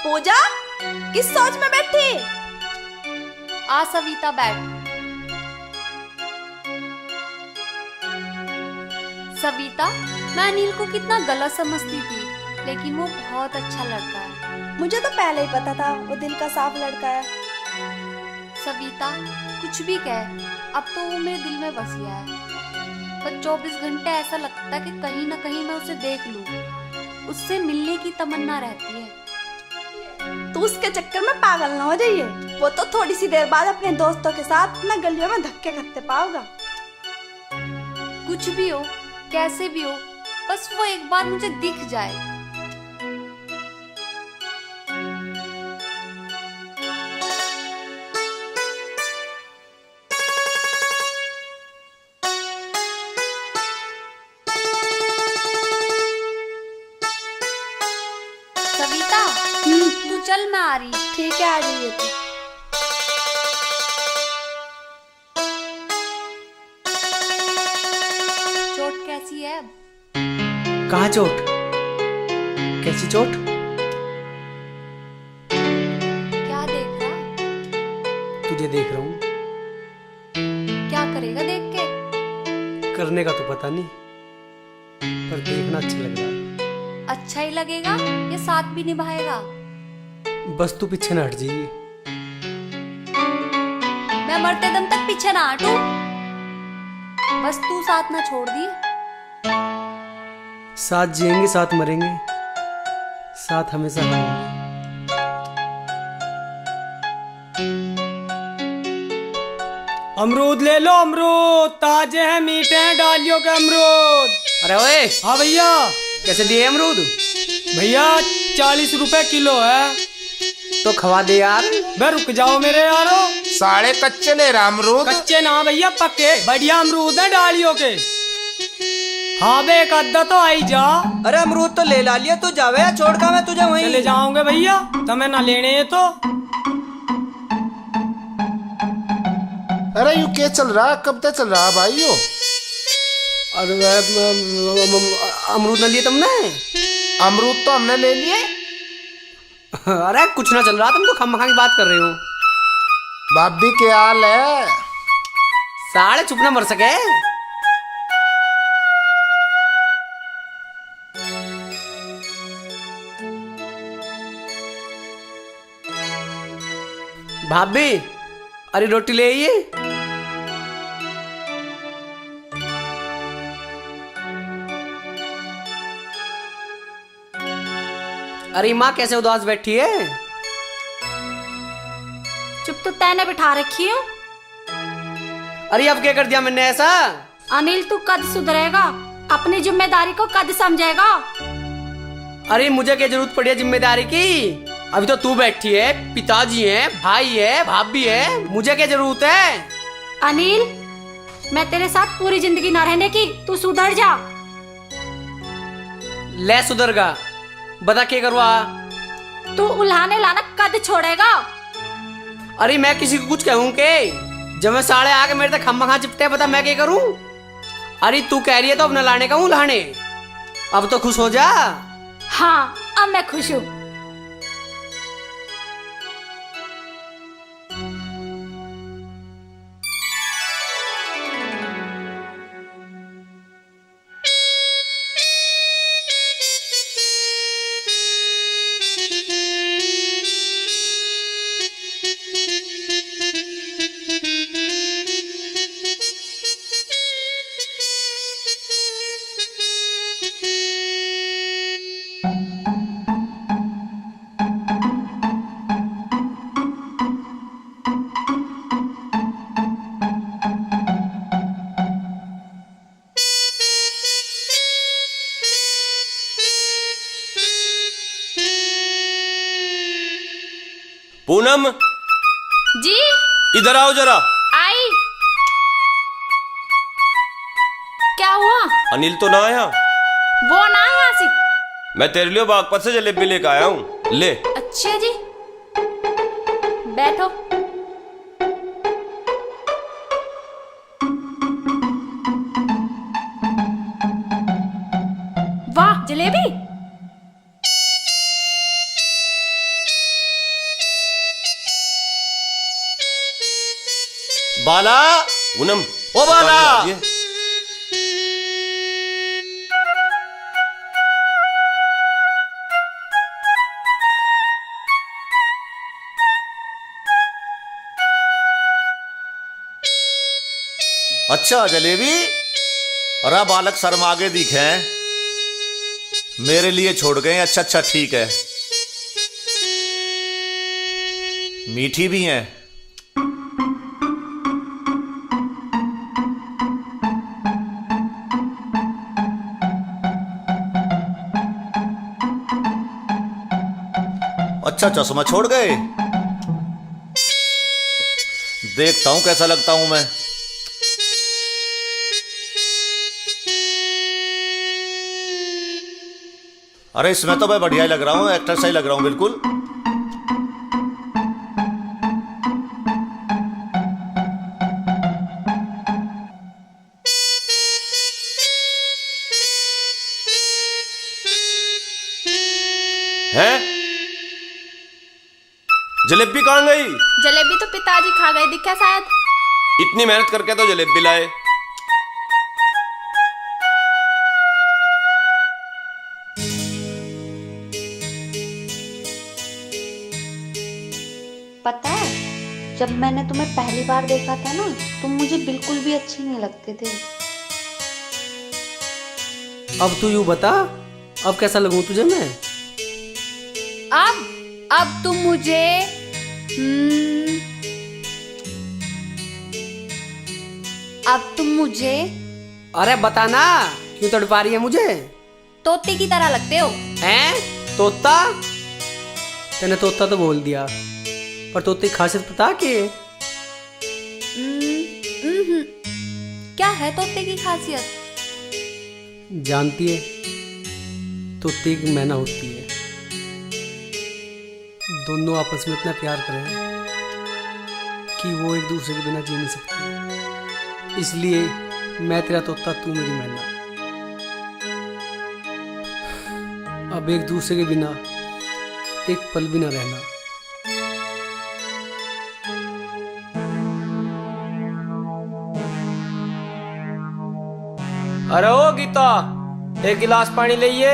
[SPEAKER 1] पूजा किस सोच में बैठी?
[SPEAKER 8] आ सविता बैठ। सविता, मैं अनिल को कितना गलत समझती थी, लेकिन वो बहुत अच्छा लड़का है।
[SPEAKER 1] मुझे तो पहले ही पता था वो दिल का साफ लड़का है।
[SPEAKER 8] सविता, कुछ भी कह, अब तो वो मेरे दिल में बस गया है। पर 24 घंटे ऐसा लगता है कि कहीं ना कहीं मैं उसे देख लूं। उससे मिलने की तमन्ना रहती है।
[SPEAKER 1] तू उसके चक्कर में पागल ना हो जाइए। वो तो थोड़ी सी देर बाद अपने दोस्तों के साथ अपना गलियों में धक्के खाते पाओगा।
[SPEAKER 8] कुछ भी हो, कैसे भी हो, बस वो एक बार मुझे दिख जाए। सविता, तू चल, मैं आ रही।
[SPEAKER 1] ठीक है, आ जाइए तू।
[SPEAKER 8] चोट कैसी है अब?
[SPEAKER 2] कहाँ चोट? कैसी चोट?
[SPEAKER 8] क्या देख रहा?
[SPEAKER 2] तुझे देख रहा हूँ।
[SPEAKER 8] क्या करेगा देख के?
[SPEAKER 2] करने का तो पता नहीं, पर देखना अच्छा लग रहा है।
[SPEAKER 8] अच्छा ही लगेगा या साथ भी निभाएगा?
[SPEAKER 2] बस तू पीछे न हट जी।
[SPEAKER 8] मैं मरते दम तक पीछे ना हटूं। बस तू साथ ना छोड़ दी।
[SPEAKER 2] साथ जिएंगे, साथ मरेंगे, साथ हमेशा रहेंगे।
[SPEAKER 5] अमरूद ले लो, अमरूद ताजे हैं, मीठे हैं, डालियों के अमरूद।
[SPEAKER 2] अरे ओए,
[SPEAKER 5] हाँ भैया।
[SPEAKER 2] कैसे दिए अमरूद?
[SPEAKER 5] भैया 40 रुपए किलो है।
[SPEAKER 2] तो खवा दे यार।
[SPEAKER 5] बे रुक जाओ मेरे यारो।
[SPEAKER 3] साढ़े कच्चे ले रहा अमरूद।
[SPEAKER 5] कच्चे ना भैया, पक्के बढ़िया अमरूद है डालियों के। हाँ बे, एक अद्धा तो आई जा।
[SPEAKER 2] अरे अमरूद तो ले ला लिया, तू जावे या छोड़ का मैं तुझे वहीं
[SPEAKER 5] चले जाऊंगे भैया, तुम्हें ना लेने है तो।
[SPEAKER 3] अरे यू क्या चल रहा, कब तक चल रहा भाई यो?
[SPEAKER 2] अरे अमरूद न लिए तुमने?
[SPEAKER 3] अमरूद तो हमने ले लिए।
[SPEAKER 2] अरे कुछ ना चल रहा, तुम तो खम-खा की बात कर रहे हो।
[SPEAKER 3] भाभी क्या हाल है?
[SPEAKER 2] साले चुप ना मर सके। भाभी, अरे रोटी ले आइए। अरे माँ कैसे उदास बैठी है?
[SPEAKER 1] चुप तो तैने बिठा रखी हूँ।
[SPEAKER 2] अरे अब क्या कर दिया मैंने ऐसा?
[SPEAKER 1] अनिल, तू कद सुधरेगा? अपनी जिम्मेदारी को कद समझेगा?
[SPEAKER 2] अरे मुझे क्या जरूरत पड़ी है जिम्मेदारी की? अभी तो तू बैठी है, पिताजी है, भाई है, भाभी है, मुझे क्या जरूरत है?
[SPEAKER 1] अनिल, मैं तेरे साथ पूरी जिंदगी ना रहने की, तू सुधर जा।
[SPEAKER 2] ले सुधरगा, बता क्या करवा?
[SPEAKER 1] तू उल्हाने लाना कद छोड़ेगा?
[SPEAKER 2] अरे मैं किसी को कुछ कहूँ के? जब मैं साले आके मेरे तक खम्मा चिपटे, बता मैं क्या करूँ? अरे तू कह रही है तो अब न लाने का हूँ लाने। अब तो खुश हो जा।
[SPEAKER 1] हाँ, अब मैं खुश हूँ।
[SPEAKER 6] पूनम
[SPEAKER 1] जी,
[SPEAKER 6] इधर आओ जरा।
[SPEAKER 1] आई। क्या हुआ?
[SPEAKER 6] अनिल तो ना आया?
[SPEAKER 1] वो ना यहाँ से।
[SPEAKER 6] मैं तेरे लिए बागपत से जलेबी लेकर आया हूँ, ले।
[SPEAKER 1] अच्छा जी, बैठो। वाह, जलेबी।
[SPEAKER 7] बाला,
[SPEAKER 6] पूनम,
[SPEAKER 7] ओ बाला।
[SPEAKER 6] ये
[SPEAKER 7] अच्छा जलेबी, अरे बालक शर्म आगे दिखे, मेरे लिए छोड़ गए। अच्छा अच्छा ठीक है, मीठी भी हैं। अच्छा चश्मा छोड़ गए, देखता हूं कैसा लगता हूं मैं। अरे इसमें तो मैं बढ़िया ही लग रहा हूं, एक्टर सा ही लग रहा हूं बिल्कुल।
[SPEAKER 6] है जलेबी कहाँ गई?
[SPEAKER 1] जलेबी तो पिताजी खा गए दिखा शायद।
[SPEAKER 6] इतनी मेहनत करके तो जलेबी लाए।
[SPEAKER 8] पता है, जब मैंने तुम्हें पहली बार देखा था ना, तुम मुझे बिल्कुल भी अच्छे नहीं लगते थे।
[SPEAKER 2] अब तू यूं बता, अब कैसा लगूं तुझे मैं?
[SPEAKER 1] अब तुम मुझे
[SPEAKER 8] अब तुम मुझे
[SPEAKER 2] अरे बताना, क्यों तड़पा रही है मुझे?
[SPEAKER 8] तोते की तरह लगते हो।
[SPEAKER 2] हैं? तोता? तूने तोता तो बोल दिया, पर तोते की खासियत पता के?
[SPEAKER 8] क्या है तोते की खासियत?
[SPEAKER 2] जानती है, तोते एक मैना होती है, दोनों आपस में इतना प्यार करें कि वो एक दूसरे के बिना जी नहीं सकते। इसलिए मैं तेरा तोता, तू मेरी मैना। अब एक दूसरे के बिना एक पल भी ना रहना।
[SPEAKER 5] अरे ओ गीता, एक गिलास पानी लाइए।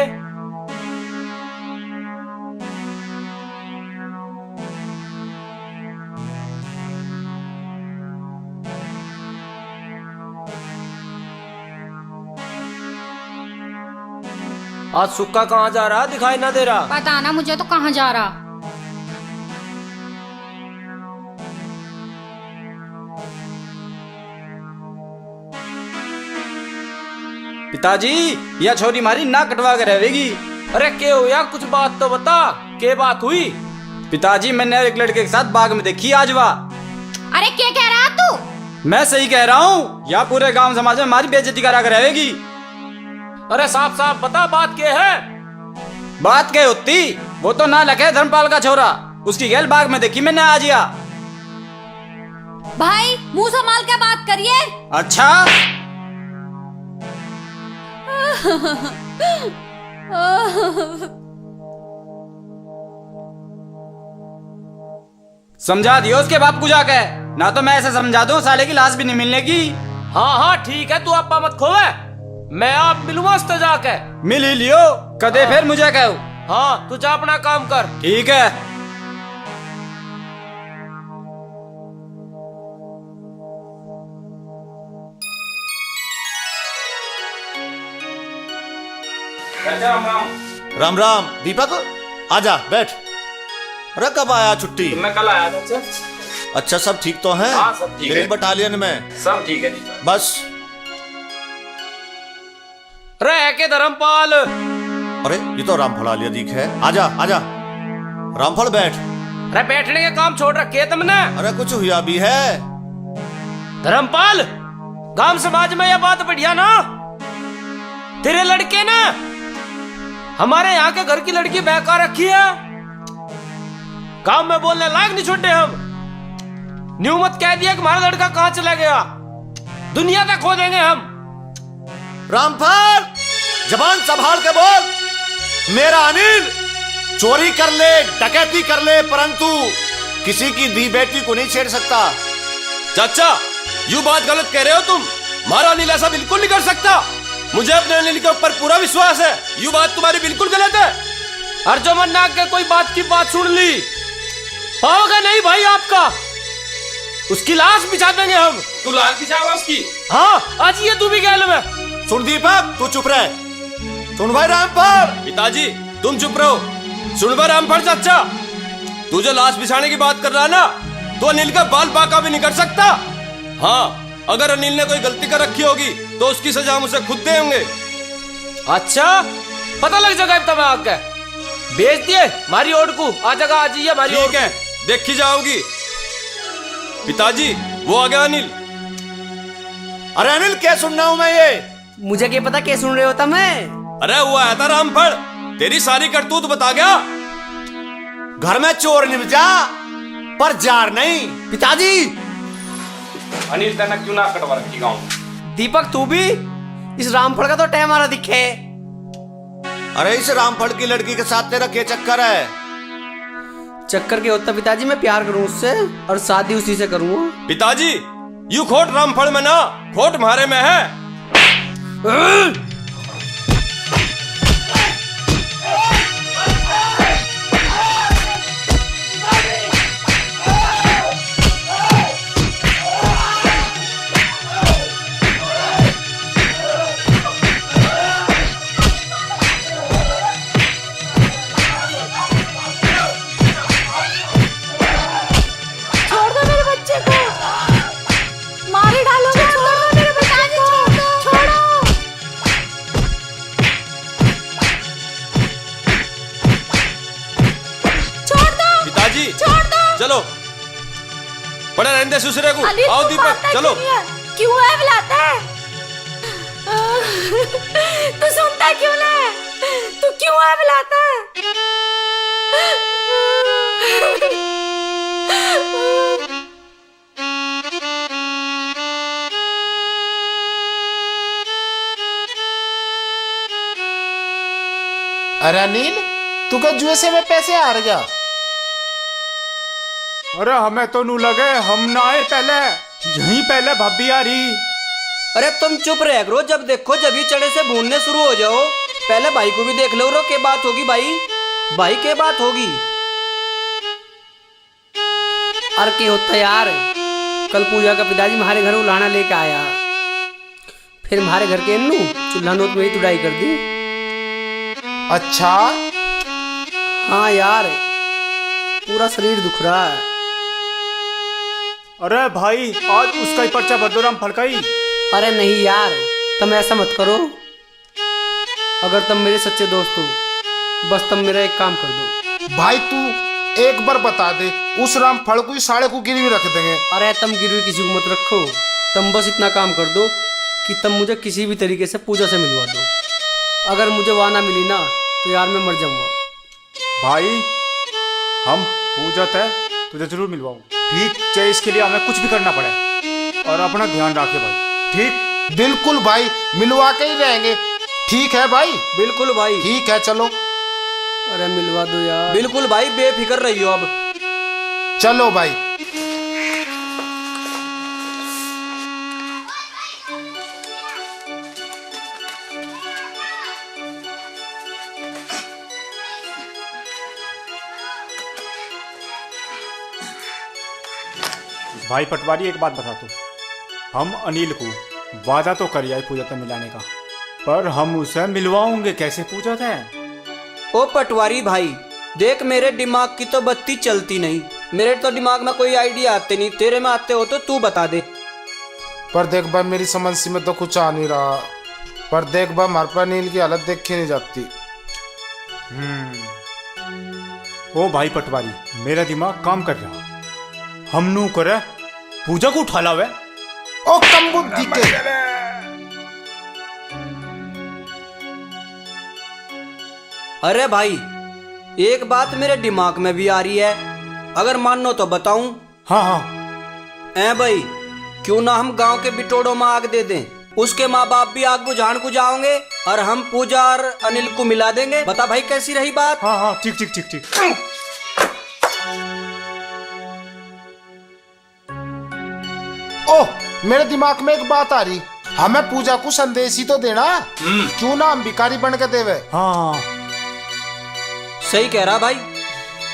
[SPEAKER 5] आज सुक्का कहाँ जा रहा, दिखाई ना दे रहा।
[SPEAKER 1] पता ना मुझे तो कहाँ जा रहा।
[SPEAKER 9] पिताजी, यह छोरी मारी ना कटवा के रहेगी।
[SPEAKER 5] अरे के हो यार, कुछ बात तो बता, के बात हुई?
[SPEAKER 9] पिताजी, मैंने एक लड़के के साथ बाग में देखी आज वह।
[SPEAKER 1] अरे क्या कह रहा तू?
[SPEAKER 9] मैं सही कह रहा हूँ, या पूरे गांव समाज में हमारी बेइज्जती करा के रहेगी।
[SPEAKER 5] अरे साफ साफ बता, बात क्या है?
[SPEAKER 9] बात क्या होती, वो तो ना लगे धर्मपाल का छोरा, उसकी गैल बाग में देखी मैंने आज या।
[SPEAKER 8] भाई मुंह संभाल के बात करिए।
[SPEAKER 9] अच्छा समझा दियो उसके बाप को जाके, ना तो मैं ऐसे समझा दूं साले की लाश भी नहीं मिलने की।
[SPEAKER 5] हाँ हाँ ठीक है, तू आपा मत खोवे, मैं आप मिलूंगा उससे जाके।
[SPEAKER 9] मिल ही लियो, कदे फिर मुझे कहो।
[SPEAKER 5] हाँ तू जा अपना काम कर।
[SPEAKER 9] ठीक है।
[SPEAKER 7] राम राम दीपक, आजा बैठ। अरे कब आया छुट्टी?
[SPEAKER 5] मैं कल आया था।
[SPEAKER 7] अच्छा सब ठीक तो है?
[SPEAKER 5] हाँ, सब ठीक है।
[SPEAKER 7] बटालियन में
[SPEAKER 5] सब ठीक है।
[SPEAKER 7] बस।
[SPEAKER 5] रह के धर्मपाल।
[SPEAKER 7] अरे ये तो रामफल आलिया दिख है। आजा आजा रामफल बैठ।
[SPEAKER 5] अरे बैठने के काम छोड़ रखे तुमने।
[SPEAKER 7] अरे कुछ हुआ भी है?
[SPEAKER 5] धर्मपाल, गांव समाज में यह बात बढ़िया ना, तेरे लड़के ने हमारे यहाँ के घर की लड़की बहका रखी है। गांव में बोलने लायक नहीं छूटे हम। न्यू मत कह दिया कि हमारा लड़का कहाँ चला गया, दुनिया तक खो देंगे हम।
[SPEAKER 7] रामफल जबान संभाल के बोल। मेरा अनिल चोरी कर ले, डकैती कर ले, परंतु किसी की दी बेटी को नहीं छेड़ सकता।
[SPEAKER 6] चाचा यू बात गलत कह रहे हो तुम। हमारा अनिल ऐसा बिल्कुल नहीं कर सकता। मुझे अपने अनिल के ऊपर पूरा विश्वास है। यू बात तुम्हारी बिल्कुल गलत है।
[SPEAKER 5] अर्जुमन ने आके कोई बात की बात सुन ली, होगा नहीं भाई आपका। उसकी लाश बिछा देंगे हम।
[SPEAKER 6] तू लाश बिछाओगा उसकी?
[SPEAKER 5] हाँ, आज ये तू भी गैल में।
[SPEAKER 7] सुन दीपक, तू चुप रहे। सुन भाई रामफल।
[SPEAKER 6] पिताजी तुम चुप रहो। सुन भाई रामफल चाचा, तू जो लाश बिछाने की बात कर रहा है ना, तो अनिल का बाल बाका भी नहीं कर सकता। हाँ, अगर अनिल ने कोई गलती कर रखी होगी तो उसकी सजा हम उसे खुद देंगे।
[SPEAKER 5] अच्छा, पता लग जाएगा तब आके बेच दिए मारी ओट को। आ जाएगा आज ही हमारी ओट।
[SPEAKER 6] ठीक है, देखी जाओगी। पिताजी वो आ गया अनिल।
[SPEAKER 7] अरे अनिल, क्या सुन रहा हूं मैं ये?
[SPEAKER 2] मुझे क्या पता क्या सुन रहे होता मैं।
[SPEAKER 6] अरे वो आया था रामफल, तेरी सारी करतूत बता गया।
[SPEAKER 7] घर में चोर निपजा पर जार नहीं।
[SPEAKER 2] पिताजी।
[SPEAKER 10] अनिल तेना क्यों ना कटवा रखी गाँव?
[SPEAKER 2] दीपक तू भी इस रामफल का तो टाइम आ रहा दिखे।
[SPEAKER 7] अरे इस रामफल की लड़की के साथ तेरा क्या चक्कर है?
[SPEAKER 2] चक्कर के होता पिताजी, मैं प्यार करूं उससे और शादी उसी से करूंगा।
[SPEAKER 6] पिताजी यू खोट रामफल में ना, खोट मारे में है।
[SPEAKER 1] छोड़ दो मेरे बच्चे को, मार डालोगे। छोड़ दो मेरे बच्चे को, छोड़ो। छोड़ दो,
[SPEAKER 6] पिताजी
[SPEAKER 1] छोड़ दो।
[SPEAKER 6] चलो, पड़े रहने दे सुसरे को।
[SPEAKER 1] अनिल,
[SPEAKER 6] आओ
[SPEAKER 1] तू
[SPEAKER 6] दीपक
[SPEAKER 1] मानता
[SPEAKER 6] चलो।
[SPEAKER 1] क्यों नहीं है? क्यों है बुलाता है? तू सुनता क्यों नहीं है? तू क्यों है बुलाता है?
[SPEAKER 3] अरे अनिल, तू क्या जुए से में पैसे हार गया?
[SPEAKER 4] अरे हमें तो नू लगे हम ना आए पहले, यहीं पहले भाभी आ रही।
[SPEAKER 2] अरे तुम चुप रह करो, जब देखो जब ही चढ़े से भूनने शुरू हो जाओ। पहले भाई को भी देख लो रो, क्या बात होगी भाई? भाई क्या बात होगी? अरे क्या होता यार, कल पूजा का पिताजी हमारे घर उलाना लेके आया, फिर हमारे घर के इन्नू चूल्हा नोत में ही तुड़ाई कर दी।
[SPEAKER 3] अच्छा।
[SPEAKER 2] हाँ यार, पूरा शरीर दुख रहा है।
[SPEAKER 4] अरे भाई आज उसका ही पर्चा भर दो रामफल का ही।
[SPEAKER 2] अरे नहीं यार, तुम ऐसा मत करो। अगर तुम मेरे सच्चे दोस्त हो, बस तुम मेरा एक काम कर दो।
[SPEAKER 3] भाई तू एक बार बता दे, उस रामफल को ही साढ़े को गिरवी रख देंगे।
[SPEAKER 2] अरे तुम गिरवी किसी को मत रखो, तुम बस इतना काम कर दो कि तुम मुझे किसी भी तरीके से पूजा से मिलवा दो। अगर मुझे वहाँ ना मिली ना तो यार मैं मर जाऊंगा।
[SPEAKER 4] भाई हम पूजा तय तुझे जरूर मिलवाऊं, ठीक? चाहे इसके लिए हमें कुछ भी करना पड़े। और अपना ध्यान रखे भाई, ठीक?
[SPEAKER 3] बिल्कुल भाई, मिलवा के ही रहेंगे। ठीक है भाई?
[SPEAKER 2] बिल्कुल भाई।
[SPEAKER 3] ठीक है, चलो।
[SPEAKER 2] अरे मिलवा दो यार। बिल्कुल भाई, बेफिक्र रहियो अब।
[SPEAKER 3] चलो भाई।
[SPEAKER 4] भाई पटवारी एक बात बता तू, हम अनिल को वादा तो कर आए पूजा तय मिलाने का, पर हम उसे मिलवाओगे कैसे पूजा तय?
[SPEAKER 2] ओ पटवारी भाई, देख मेरे दिमाग की तो बत्ती चलती नहीं। मेरे तो दिमाग में कोई आइडिया आते नहीं, तेरे में आते हो तो तू बता दे।
[SPEAKER 3] पर देख भाई, मेरी समझ से में तो कुछ आ नहीं रहा। पर देख भाई, हमारे पर नील की हालत देखी नहीं जाती।
[SPEAKER 4] ओ भाई पटवारी, मेरा दिमाग काम कर रहा। हम नू करे पूजा को उठा लावे।
[SPEAKER 3] ओ कम बुद्धि के।
[SPEAKER 2] अरे भाई, एक बात मेरे दिमाग में भी आ रही है, अगर मानो तो बताऊं?
[SPEAKER 4] हाँ हाँ।
[SPEAKER 2] ऐ भाई, क्यों ना हम गांव के बिटोड़ों में आग दे दें, उसके माँ बाप भी आग बुझाने को जाओगे और हम पूजा और अनिल को मिला देंगे। बता भाई कैसी रही बात?
[SPEAKER 4] हाँ हाँ, ठीक ठीक ठीक ठीक।
[SPEAKER 3] ओह, मेरे दिमाग में एक बात आ रही, हमें पूजा को संदेश ही तो देना, क्यों ना हम भिखारी बन के देवे।
[SPEAKER 4] हाँ
[SPEAKER 2] सही कह रहा भाई।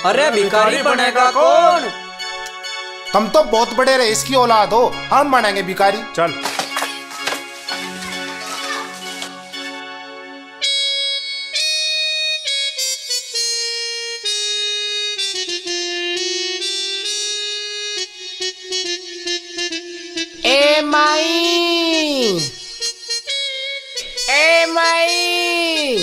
[SPEAKER 2] अरे भिखारी बनेगा कौन?
[SPEAKER 3] तुम तो बहुत बड़े रईस की औलाद हो, हम बनेंगे भिखारी।
[SPEAKER 4] चल।
[SPEAKER 3] ए माई, ए माई,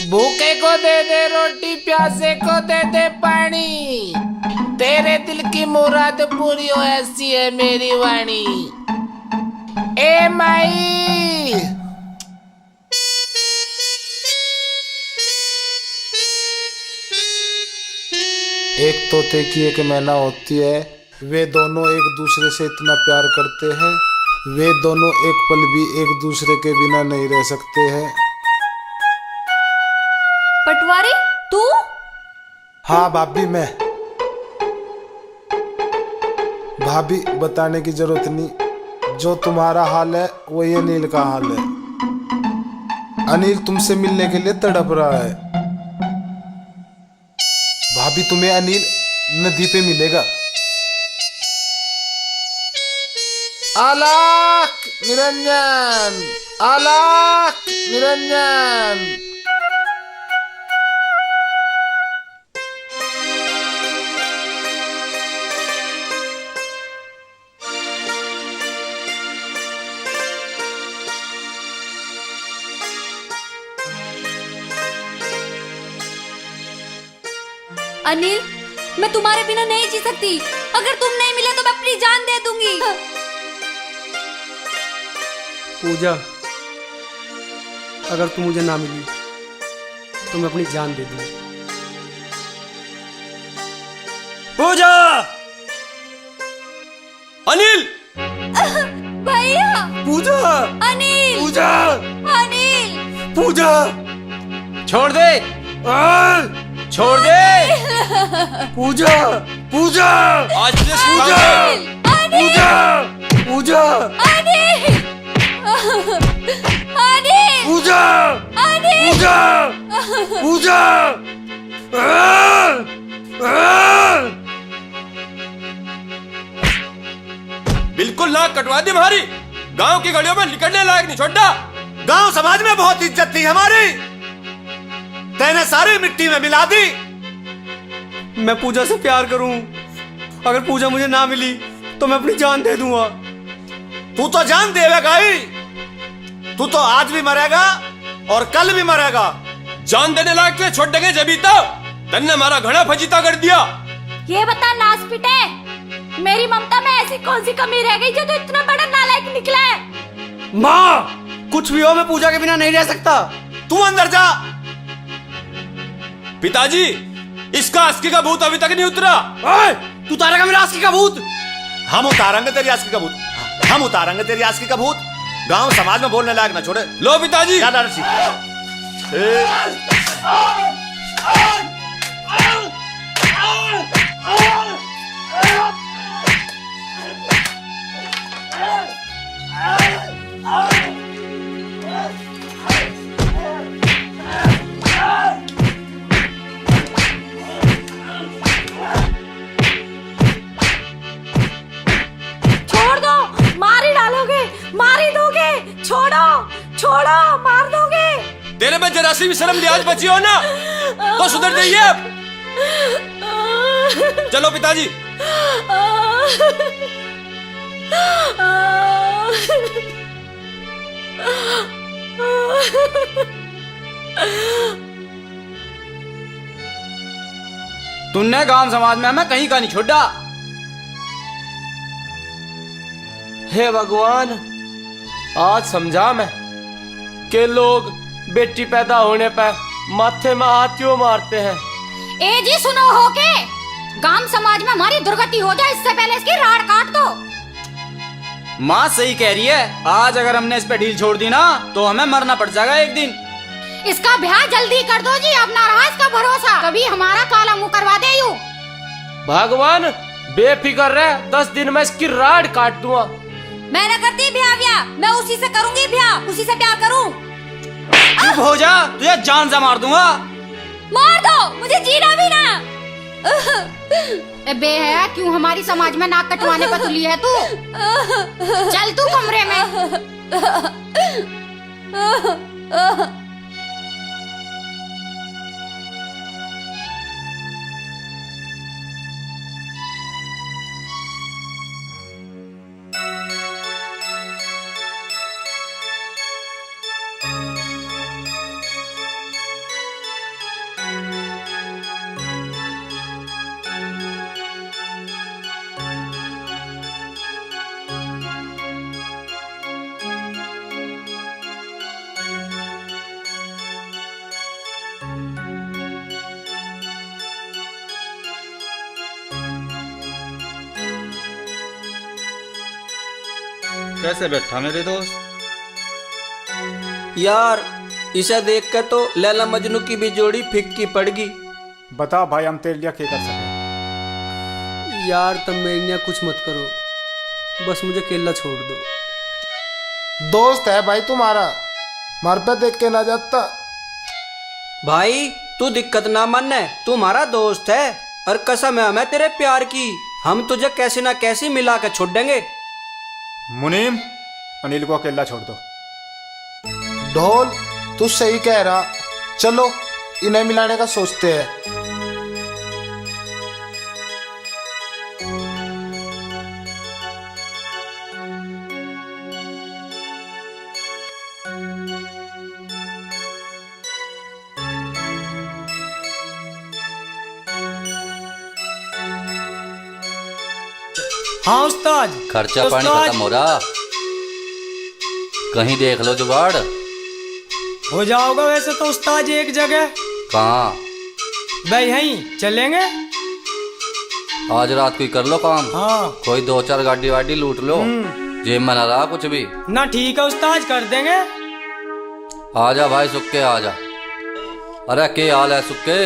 [SPEAKER 3] भूखे को दे दे रोटी, प्यासे को दे दे पानी, तेरे दिल की मुराद पूरी हो ऐसी है मेरी वाणी। ए माई, एक तोते की एक मैना होती है, वे दोनों एक दूसरे से इतना प्यार करते हैं, वे दोनों एक पल भी एक दूसरे के बिना नहीं रह सकते हैं।
[SPEAKER 8] पटवारी तू?
[SPEAKER 3] हाँ भाभी, मैं। भाभी बताने की जरूरत नहीं, जो तुम्हारा हाल है वो ये अनिल का हाल है। अनिल तुमसे मिलने के लिए तड़प रहा है। भाभी तुम्हें अनिल नदी पे मिलेगा। आलाक निरंजन, आलाक निरंजन।
[SPEAKER 8] अनिल, मैं तुम्हारे बिना नहीं जी सकती। अगर तुम नहीं मिले तो मैं अपनी जान दे दूंगी।
[SPEAKER 2] पूजा, अगर तू मुझे ना मिली तो मैं अपनी जान दे दूंगी।
[SPEAKER 5] पूजा!
[SPEAKER 6] अनिल!
[SPEAKER 8] भैया!
[SPEAKER 2] पूजा!
[SPEAKER 8] अनिल!
[SPEAKER 2] पूजा!
[SPEAKER 8] अनिल!
[SPEAKER 2] पूजा!
[SPEAKER 5] छोड़ दे! छोड़ दे!
[SPEAKER 2] पूजा! पूजा!
[SPEAKER 6] आज तुझे सिखाऊंगा।
[SPEAKER 2] पूजा! पूजा!
[SPEAKER 8] अनिल! अनिल!
[SPEAKER 2] पूजा!
[SPEAKER 8] अनिल!
[SPEAKER 2] पूजा!
[SPEAKER 6] बिल्कुल नाक कटवा दी हमारी। गांव की गलियों में निकलने लायक नहीं छोड़ा।
[SPEAKER 7] गांव समाज में बहुत इज्जत थी हमारी, तेने सारी मिट्टी में मिला दी।
[SPEAKER 2] मैं पूजा से प्यार करूं, अगर पूजा मुझे ना मिली तो मैं अपनी जान दे दूंगा।
[SPEAKER 7] तू तो जान देवेगा ही, तू तो आज भी मरेगा और कल भी मरेगा।
[SPEAKER 6] जान देने लायक तुझे छोड़ देंगे जबी तो तन्ने हमारा घड़ा फजीता कर दिया।
[SPEAKER 8] ये बता नास पिटे, मेरी ममता में ऐसी कौन सी कमी रह गई जो तू इतना बड़ा नालायक निकला है?
[SPEAKER 2] माँ, कुछ भी हो मैं पूजा के बिना नहीं रह सकता।
[SPEAKER 7] तू अंदर जा।
[SPEAKER 6] पिताजी, इसका अस्की का भूत अभी तक नहीं उतरा।
[SPEAKER 2] तू उतारेगा मेरा अस्की का भूत?
[SPEAKER 7] हम उतारेंगे तेरी आस्की का भूत, हम उतारेंगे तेरी आस्की का भूत। गांव समाज में बोलने लायक ना छोड़े।
[SPEAKER 6] लो पिताजी।
[SPEAKER 7] क्या डर सी?
[SPEAKER 8] छोड़ दो, मार ही डालोगे, मार ही दोगे। छोड़ो, छोड़ो, मार दोगे।
[SPEAKER 6] तेरे में जरा सी भी शर्म लिहाज बची हो ना तो सुधर जाइए अब। चलो पिताजी।
[SPEAKER 9] तुमने गांव समाज में हमें कहीं का नहीं छोड़ा।
[SPEAKER 5] हे भगवान, आज समझा मैं कि लोग बेटी पैदा होने पर माथे में हाथ क्यों मारते हैं।
[SPEAKER 1] ए जी सुनो हो के, गांव समाज में हमारी दुर्गति हो जाए इससे पहले इसकी राड़ काट दो।
[SPEAKER 9] माँ सही कह रही है, आज अगर हमने इस पे ढील छोड़ दी ना तो हमें मरना पड़ जाएगा एक दिन।
[SPEAKER 1] इसका ब्याह जल्दी कर दो जी, अब ना रहा इसका भरोसा, कभी हमारा काला मुंह करवा दे यूं।
[SPEAKER 5] भगवान बेफिक्र रह, 10 दिन में इसकी राड़ काट दूंगा।
[SPEAKER 8] मैं ना करती ब्याह, मैं उसी से करूंगी ब्याह, उसी से प्यार करूं।
[SPEAKER 9] चुप हो जा, तुझे जान से मार दूंगा।
[SPEAKER 8] मार दो, मुझे जीना भी ना।
[SPEAKER 1] ए बे है, क्यों हमारी समाज में नाक कटवाने पर तुली है तू? चल तू कमरे में।
[SPEAKER 9] कैसे बैठा मेरे दोस्त?
[SPEAKER 2] यार इसे देख कर तो लैला मजनू की भी जोड़ी फिक्की पड़गी।
[SPEAKER 4] बता भाई, हम तेरे लिए क्या कर सके?
[SPEAKER 2] यार तुम मेरे लिए कुछ मत करो, बस मुझे अकेला छोड़ दो।
[SPEAKER 3] दोस्त है भाई तुम्हारा, मार पे देख के ना जाता।
[SPEAKER 2] भाई तू दिक्कत ना मन है, तू हमारा दोस्त है और कसम है हमें तेरे प्यार की, हम तुझे कैसे ना कैसे मिला के छोड़ देंगे।
[SPEAKER 4] मुनीम, अनिल को अकेला छोड़ दो।
[SPEAKER 3] ढोल, तू सही कह रहा, चलो इन्हें मिलाने का सोचते हैं।
[SPEAKER 2] हाँ उस्ताद,
[SPEAKER 10] खर्चा पानी खत्म हो रहा, कहीं देख लो जुगाड़।
[SPEAKER 2] हो जाओगा वैसे तो उस्ताद एक जगह।
[SPEAKER 10] कहाँ?
[SPEAKER 2] भाई यहीं चलेंगे।
[SPEAKER 10] आज रात को ही कर लो काम।
[SPEAKER 2] हाँ
[SPEAKER 10] कोई 2-4 गाड़ी वाड़ी लूट लो, जेब में ना रहा कुछ भी।
[SPEAKER 2] ना ठीक है उस्ताद, कर देंगे।
[SPEAKER 10] आजा भाई सुक्के आजा। अरे के हाल है सुक्के?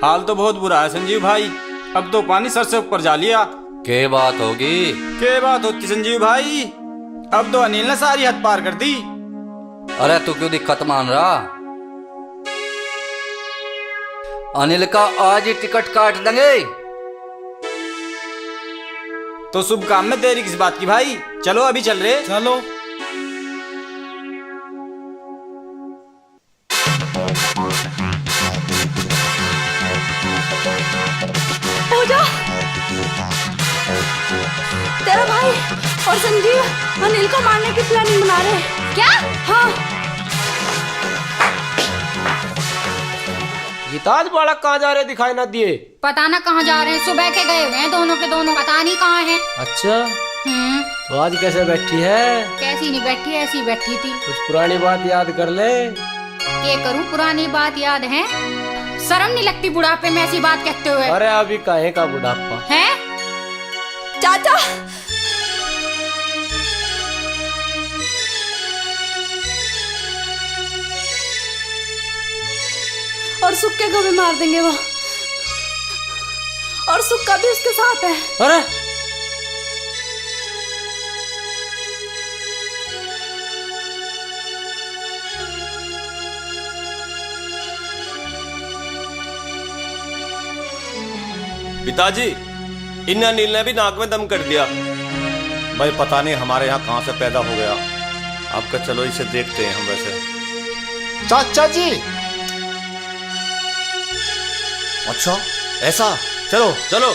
[SPEAKER 9] हाल तो बहुत बुरा है संजीव भाई, अब तो पानी सर से ऊपर जा लिया।
[SPEAKER 10] के बात होगी?
[SPEAKER 9] के बात होती संजीव भाई, अब तो अनिल ने सारी हद पार कर दी।
[SPEAKER 10] अरे तू क्यों दिक्कत मान रहा? अनिल का आज ही टिकट काट देंगे।
[SPEAKER 9] तो शुभ काम में देरी किस बात की भाई, चलो अभी चल रहे।
[SPEAKER 2] चलो।
[SPEAKER 8] पूजा, तेरा भाई और संजीव अनिल को मारने की प्लानिंग बना रहे हैं। क्या? हाँ।
[SPEAKER 5] गीताज बालक कहाँ जा रहे दिखाई ना दिए।
[SPEAKER 1] पता ना कहाँ जा रहे हैं, सुबह के गए हुए हैं दोनों के दोनों, पता नहीं कहाँ हैं।
[SPEAKER 2] अच्छा, तो आज कैसे बैठी है?
[SPEAKER 1] कैसी नहीं बैठी, ऐसी बैठी थी।
[SPEAKER 2] कुछ पुरानी बात याद कर ले।
[SPEAKER 1] ये करूँ, पुरानी बात याद है? शर्म नहीं लगती बुढ़ापे में ऐसी बात कहते हुए?
[SPEAKER 2] अरे अभी काहे का बुढ़ापा
[SPEAKER 1] है
[SPEAKER 8] चाचा, और सुक्के को भी मार देंगे वो, और सुक्का भी उसके साथ है।
[SPEAKER 2] अरे
[SPEAKER 6] पिताजी, इन अनिल ने भी नाक में दम कर दिया।
[SPEAKER 7] भाई पता नहीं हमारे यहाँ कहाँ से पैदा हो गया। आपका चलो इसे देखते हैं हम। वैसे
[SPEAKER 3] चाचा जी,
[SPEAKER 7] अच्छा ऐसा, चलो
[SPEAKER 6] चलो।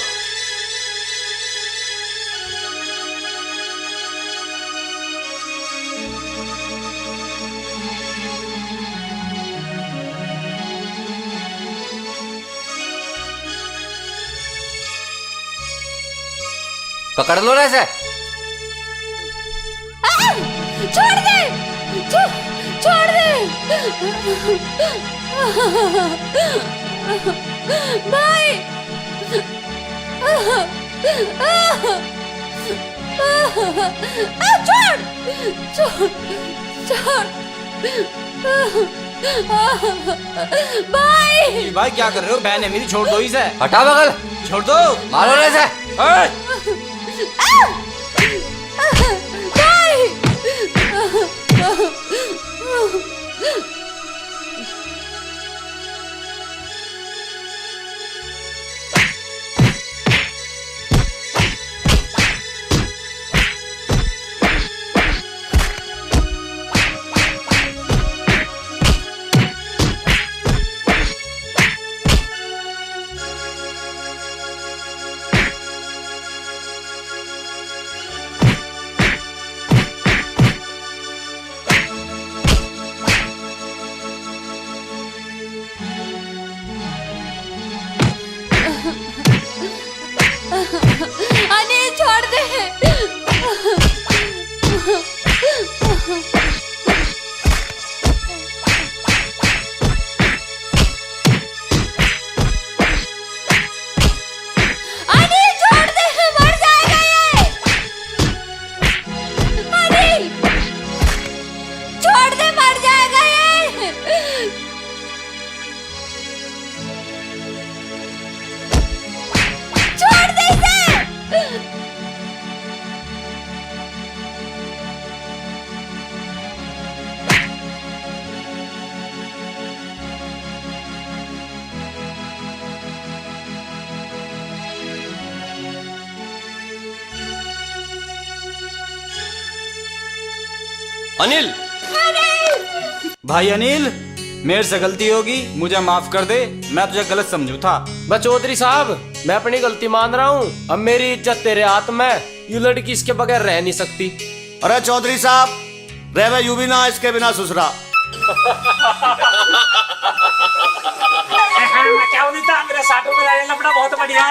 [SPEAKER 10] पकड़ लो ऐसे।
[SPEAKER 8] छोड़ दे, छोड़ दे भाई। छोड़ छोड़ छोड़ भाई।
[SPEAKER 9] भाई क्या कर रहे हो? बहन है मेरी, छोड़ दो इसे।
[SPEAKER 10] हटा बगल,
[SPEAKER 9] छोड़ दो,
[SPEAKER 10] मारो ऐसे।
[SPEAKER 8] भाई अनिल छोड़ दे। अनिल छोड़ दे, मर जाएगा ये। अनिल छोड़ दे, मर जाएगा ये। छोड़ दे इसे।
[SPEAKER 6] अनिल,
[SPEAKER 9] भाई अनिल, मेरे से गलती होगी, मुझे माफ कर दे। मैं तुझे गलत समझू था।
[SPEAKER 5] बस चौधरी साहब, मैं अपनी गलती मान रहा हूँ। अब मेरी इज्जत तेरे हाथ में। ये लड़की इसके बगैर रह नहीं सकती।
[SPEAKER 7] अरे चौधरी साहब, रहवे यूं भी ना, इसके बिना ससुरा।
[SPEAKER 4] क्या नहीं था मेरे साटू में लपड़ा बहुत बढ़िया।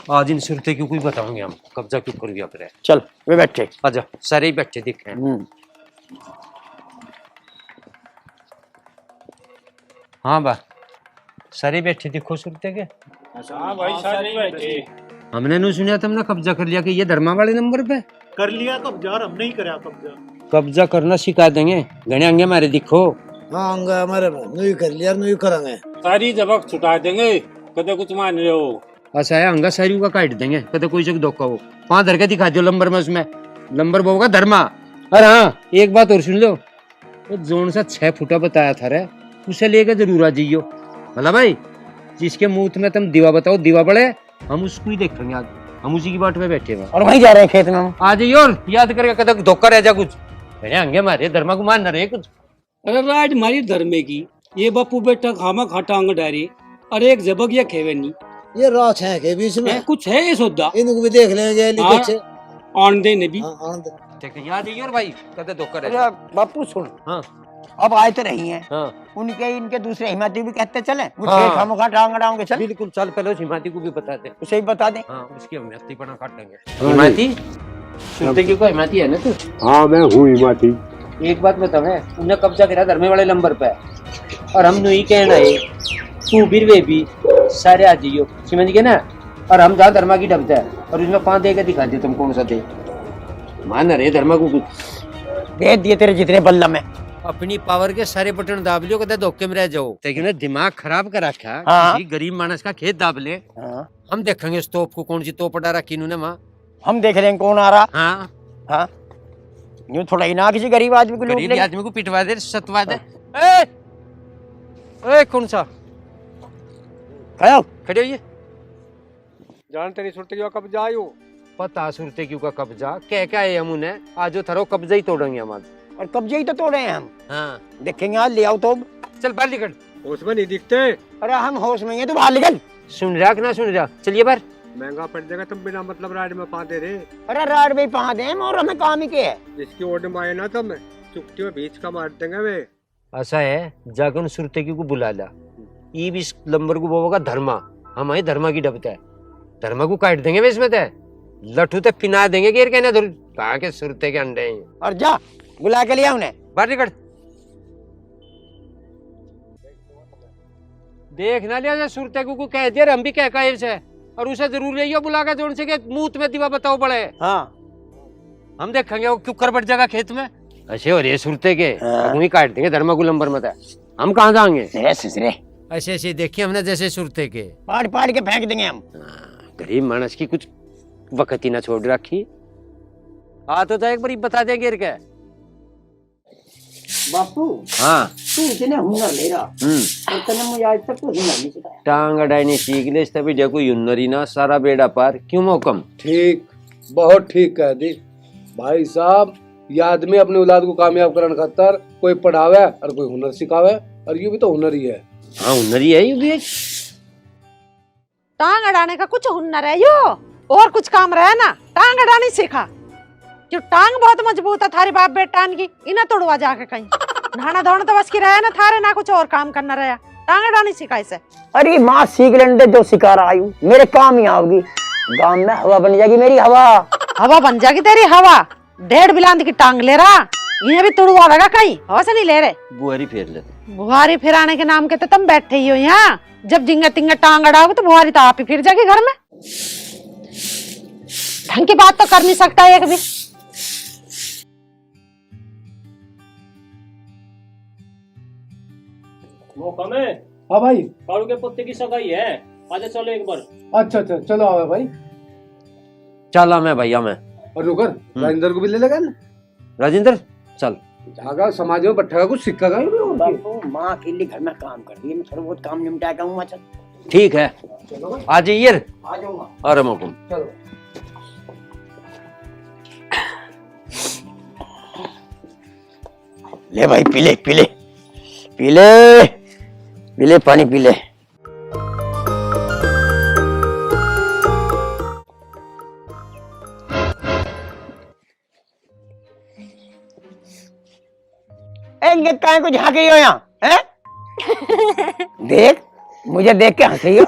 [SPEAKER 2] आज इन सुरते क्यों कोई बताओगे हम कब्जा क्यों कर गया फिर।
[SPEAKER 11] चल वे बैठे।
[SPEAKER 2] आजा सारे ही बैठे दिखे। हाँ बा सारे बैठे दिखो सुरते के।
[SPEAKER 4] हाँ भाई सारे बैठे।
[SPEAKER 2] हमने नहीं सुना तुमने कब्जा कर लिया कि ये धर्मा वाले नंबर पे
[SPEAKER 4] कर लिया कब्जा और हमने ही करा कब्जा।
[SPEAKER 2] कब्जा करना सिखा देंगे। घने अंगे मारे दिखो।
[SPEAKER 11] हाँ अंगा हमारे नहीं कर लिया, नहीं करेंगे।
[SPEAKER 4] सारी जबक छुटा देंगे, कदे कुछ मान रहे हो।
[SPEAKER 2] ऐसा है अंगा सारी का काट देंगे कदे कोई जगह धोखा हो। 5 धर के दिखा दो लंबर में, उसमें लंबर वो होगा धर्मा। अरे हाँ एक बात और सुन लो, वो जोन सा 6 फुटा बताया था रे, उसे लेकर जरूर आ जाइयो। भला भाई जिसके मुंह में तुम दीवा बताओ, दीवा बड़े हम उसको ही देखेंगे। आज हम उसी की बाट में बैठे हुए
[SPEAKER 11] और वहीं जा रहे हैं खेत में।
[SPEAKER 2] आ जाइयो और याद करके कदम धोखा रह जा कुछ। अरे अंगे मारे धर्मा को मान न रहे कुछ।
[SPEAKER 12] अरे राज मारी धर्मे की ये बापू बेटा खामा खाटा अंग डारी। अरे एक जबक या खेवे नहीं,
[SPEAKER 11] ये रात है के बीच में
[SPEAKER 12] कुछ है ये सौदा।
[SPEAKER 11] इनको भी देख लेंगे
[SPEAKER 12] आन दे ने भी।
[SPEAKER 2] याद है भाई कदे धोखा रह जा।
[SPEAKER 11] बापू सुन,
[SPEAKER 2] हाँ
[SPEAKER 11] अब आए तो रही हैं।
[SPEAKER 2] हाँ
[SPEAKER 11] उनके इनके दूसरे हिमाती भी कहते चले
[SPEAKER 2] हाँ।
[SPEAKER 11] खामोखा टांग अड़ाओगे। चल
[SPEAKER 2] बिल्कुल चल, पहले उस हिमाती को भी बता दे।
[SPEAKER 11] उसे ही बता दे।
[SPEAKER 2] हाँ उसकी हम हत्ती पना काट देंगे। हिमाती सुनते क्यों को हिमाती है ना तू?
[SPEAKER 4] हाँ मैं हूँ हिमाती।
[SPEAKER 2] एक बात बताओ, उन्हें कब्जा करा धर्मे वाले नंबर पे और हम नहीं कहना है तू भी वे भी सारे आ जाइयो, समझ गए ना। और हम जहाँ धर्मा की डबता है और उसमें 5 दे के दिखा दे तुम कौन सा दे। मान रहे धर्मा को कुछ
[SPEAKER 11] दे दिए तेरे जितने बल्ला में।
[SPEAKER 2] अपनी पावर के सारे बटन दाब लियो, कदे धोखे में रह जाओ। लेकिन दिमाग खराब कर रखा।
[SPEAKER 11] हाँ।
[SPEAKER 2] किसी गरीब मानस का खेत दाब ले।
[SPEAKER 11] हाँ।
[SPEAKER 2] हम देखेंगे इस तोप को कौन सी तोप डाला किन्होंने वहाँ।
[SPEAKER 11] हम देख रहे हैं कौन आ रहा।
[SPEAKER 2] हाँ
[SPEAKER 11] हाँ यूं थोड़ा ही ना किसी गरीब आदमी को लूट
[SPEAKER 2] गरीब
[SPEAKER 11] लेंगे।
[SPEAKER 2] आदमी को पिटवा दे, सतवा दे। ए कौन सा खड़े होइए।
[SPEAKER 4] जानते नहीं सुरते क्यों कब्जा आयो।
[SPEAKER 2] पता सुरते क्यों का कब्जा कह क्या है हम उन्हें आज थरो कब्जा ही तोड़ेंगे हम आज।
[SPEAKER 11] और कब्जे ही तो तोड़े हैं हम।
[SPEAKER 2] हाँ
[SPEAKER 11] देखेंगे आज ले आओ तो।
[SPEAKER 2] चल बाहर निकल।
[SPEAKER 4] उसमें नहीं दिखते।
[SPEAKER 11] अरे हम होश में हैं, तू बाहर निकल।
[SPEAKER 2] सुन रहा कि ना सुन रहा, चलिए बाहर।
[SPEAKER 4] महंगा पड़ जाएगा, तुम बिना मतलब राड में पा दे रहे।
[SPEAKER 11] अरे राड में पा दे और हमें काम ही क्या है।
[SPEAKER 4] जिसकी ओड में आए ना तुम चुपटी में बीच का मार देंगे वे।
[SPEAKER 2] ऐसा है जाकर उन सुरते को बुला ला। ई भी नंबर को बोगा धर्मा, हम आए धर्मा की डबता है। धर्मा को काट देंगे वे इसमें लठू ते पिना देंगे घेर के ना कहा के सुरते के अंडे हैं।
[SPEAKER 11] और जा बुला के लिया उन्हें।
[SPEAKER 2] बाहर निकल। देख ना लिया सुरते को कह दिया हम भी कह का से और उसे जरूर ले बुला के जोड़ से के मुंह में दीवा बताओ पड़े।
[SPEAKER 11] हाँ
[SPEAKER 2] हम देखेंगे वो क्यों कर बढ़ जाएगा खेत में। ऐसे और ये सुरते के वही काट देंगे धर्मा को लंबर मत है, हम कहाँ जाएंगे। ऐसे ऐसे देखिए हमने जैसे सुरते के
[SPEAKER 11] पाड़ पाड़ के फेंक देंगे हम।
[SPEAKER 2] गरीब मानस की कुछ वक्त ही ना छोड़ रखी। हाँ तो एक बार बता दे गिर के
[SPEAKER 11] बापू।
[SPEAKER 2] हाँ
[SPEAKER 11] तू इतने हुनर ले रहा और तने मुझे आज तक तो हुनर नहीं सिखाया।
[SPEAKER 2] टांग अडाई नहीं सीख ले तभी देखो युन्नरी ना सारा बेड़ा पार क्यों मौकम।
[SPEAKER 13] ठीक, बहुत ठीक कह दी भाई साहब। ये आदमी अपने औलाद को कामयाब करने खातर कोई पढ़ावे और कोई हुनर सिखावे, और ये भी तो हुनर ही है।
[SPEAKER 2] हाँ हुनर ही है ये भी।
[SPEAKER 14] टांग अड़ाने का कुछ हुनर है यो, और कुछ काम रहा ना टांग अड़ानी सीखा। जो टांग बहुत मजबूत है थारे बाप बेटान की, इन्हें तोड़वा जाके कहीं। नहाना धोना तो बस की रहा ना थारे, ना कुछ और काम करना रहा। टांग अड़ानी सिखा इसे।
[SPEAKER 11] अरे माँ सीख लेने जो सिखा रहा आयु मेरे काम ही आओगी। गांव में हवा बन जाएगी मेरी हवा।
[SPEAKER 14] हवा बन जाएगी तेरी हवा। 1.5 बिलांद की टांग ले रहा, इन्हें भी तोड़वा लगा कहीं। हवा से नहीं ले रहे।
[SPEAKER 2] बुआरी फेर लेते।
[SPEAKER 14] बुहारी फिराने के नाम के तो तुम बैठे ही हो यहाँ। जब जिंगा तिंगा टांग अड़ाओगे तो बुहारी तो आप ही फिर जाएगी घर में। ढंग की बात तो कर नहीं सकता एक भी।
[SPEAKER 12] मौका में
[SPEAKER 13] हाँ भाई।
[SPEAKER 12] कालू के पत्ते की सगाई है, आजा चलो एक बार।
[SPEAKER 13] अच्छा अच्छा चलो आवे भाई।
[SPEAKER 2] चला मैं भैया मैं
[SPEAKER 13] और रुकर राजेंद्र को भी ले लेगा ना।
[SPEAKER 2] राजेंद्र चल
[SPEAKER 13] जागा समाज में बैठेगा कुछ सीखेगा ही नहीं।
[SPEAKER 11] बापू माँ अकेले घर में काम कर रही है, मैं थोड़ा बहुत काम निपटा के आऊंगा। चल
[SPEAKER 2] ठीक है आ जाइए।
[SPEAKER 11] आ जाऊंगा।
[SPEAKER 2] अरे मौकम
[SPEAKER 13] चलो
[SPEAKER 11] ले भाई पीले पीले पीले पीले पानी पीले। काय को झांक रही हो यहाँ हैं? देख मुझे देख के हंस रही हो।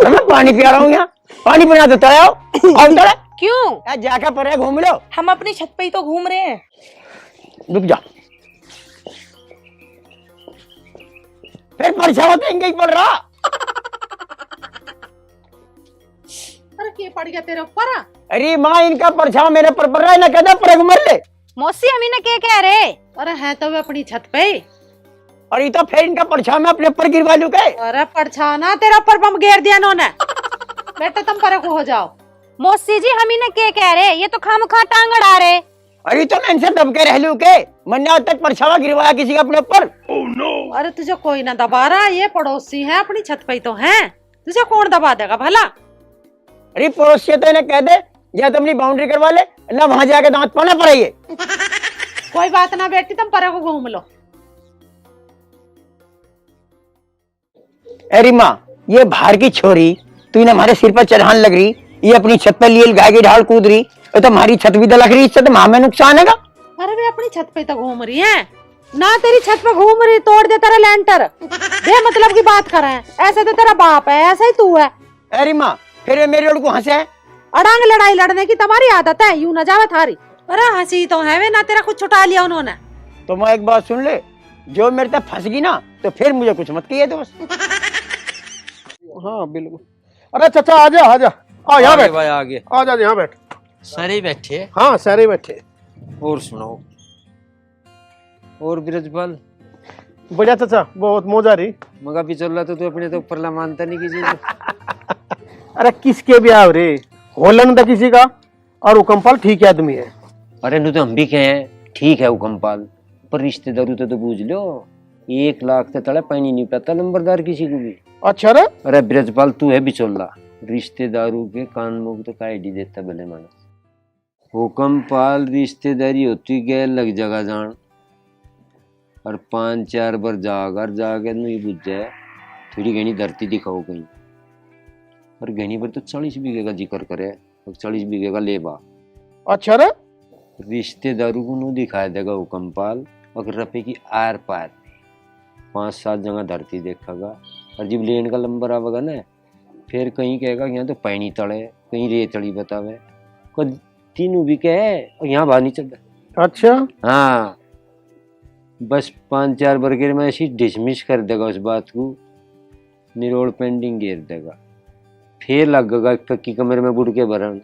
[SPEAKER 11] मैं पानी पिया रहा हूँ यहाँ, पानी पीना देता है। आओ
[SPEAKER 14] क्यों
[SPEAKER 11] जाकर पर घूम लो।
[SPEAKER 14] हम अपनी छत पे ही तो घूम रहे हैं।
[SPEAKER 11] रुक जा, फिर परछावा तो इनका ही पड़ रहा।
[SPEAKER 14] अरे क्या पड़ गया तेरे ऊपर?
[SPEAKER 11] अरे माँ इनका परछावा मेरे पर पड़ रहा है ना, कहता पर मर ले।
[SPEAKER 14] मौसी हम इन्हें क्या कह रहे? अरे है तो वे अपनी छत पे।
[SPEAKER 11] और तो फिर इनका परछावा मैं अपने ऊपर गिरवा लूं के?
[SPEAKER 14] अरे परछावा ना तेरा ऊपर बम घेर दिया इन्होंने। बेटा तुम परख हो जाओ। मौसी जी हम इन्हें क्या कह रहे? ये तो खामखा टांग अड़ा रहे।
[SPEAKER 11] अरे तो मैं इनसे दब के रह लूं के? मैंने आज तक परछावा गिरवाया किसी का अपने ऊपर?
[SPEAKER 14] अरे तुझे कोई ना दबा रहा, ये पड़ोसी है अपनी छत पे तो है, तुझे कौन दबा देगा भला?
[SPEAKER 11] अरे पड़ोसी तो इन्हें कह दे या तो अपनी बाउंड्री करवा ले, ना वहां जाके दांत पाना पड़ेगी।
[SPEAKER 14] कोई बात ना बेटी, तुम परे को घूम लो।
[SPEAKER 11] अरे माँ ये बाहर की छोरी तू इन्हें हमारे सिर पर चढ़ान लग रही, ये अपनी छत पर लिए गाय की ढाल कूद रही, तो हमारी छत भी दलक रही, इससे तो माँ में नुकसान है।
[SPEAKER 14] अरे वे अपनी छत पे तो घूम रही है ना, तेरी छत पे घूम रही, तोड़ दे तेरा लेंटर। दे मतलब की बात कर रहे हैं, ऐसे तो तेरा बाप है, ऐसा ही तू है।
[SPEAKER 11] अरे माँ फिर मेरे ओर को हंसे।
[SPEAKER 14] अड़ांग लड़ाई लड़ने की तुम्हारी आदत है, यूं न जावे थारी। अरे हंसी तो है वे ना, तेरा कुछ छुटा लिया उन्होंने।
[SPEAKER 11] तो मैं एक बात सुन ले, जो मेरे तक फंस गई ना तो फिर मुझे कुछ मत कहिए दोस्त।
[SPEAKER 13] हाँ बिल्कुल। अरे चाचा आजा आजा, आ यहाँ बैठ
[SPEAKER 2] भाई आगे
[SPEAKER 13] आजा, यहाँ बैठ।
[SPEAKER 2] सारे बैठे।
[SPEAKER 13] हाँ सारे बैठे।
[SPEAKER 2] और सुनाओ और ब्रजपाल?
[SPEAKER 13] बढ़िया चाचा, बहुत मौजा रही।
[SPEAKER 2] मगा भी चल रहा तो अपने तो ऊपर ला मानता नहीं किसी को।
[SPEAKER 13] अरे किसके भी आओ रे, होलन था किसी का, और हुकमपाल ठीक आदमी है।
[SPEAKER 2] अरे नु तो हम भी कहे ठीक है हुकमपाल, पर रिश्तेदारू तो बूझ लो, 1 लाख तो तले पानी नहीं पाता नंबरदार किसी को भी।
[SPEAKER 13] अच्छा रे?
[SPEAKER 2] अरे ब्रजपाल तू है बिचौला, रिश्तेदारों के कान मुंह तो काईडी देता भले मानस। हुकमपाल रिश्तेदारी होती गए लग जगह जान, और 5-4 बार जाकर नहीं बुझ जाए, थोड़ी घनी धरती दिखाओ कहीं। और घनी पर तो 40 बीघे का जिक्र करे, और 40 बीघे का लेबा।
[SPEAKER 13] अच्छा रे?
[SPEAKER 2] रिश्तेदारों को नहीं दिखाया देगा हुकमपाल, और रुपए की आर पार 5-7 जगह धरती देखेगा, और जब लेन का नंबर आवेगा ना, फिर कहीं कहेगा यहाँ तो पैनी तड़े, कहीं रेतड़ी बतावे, तीनों भी कहे, और यहाँ बाहर नहीं चलता।
[SPEAKER 13] अच्छा
[SPEAKER 2] हाँ, बस 5-4 बरगर में ऐसी डिसमिस कर देगा उस बात को, निरोड़ पेंडिंग घेर देगा, फिर लगेगा कक्की कमरे में बुढ़ के भरण।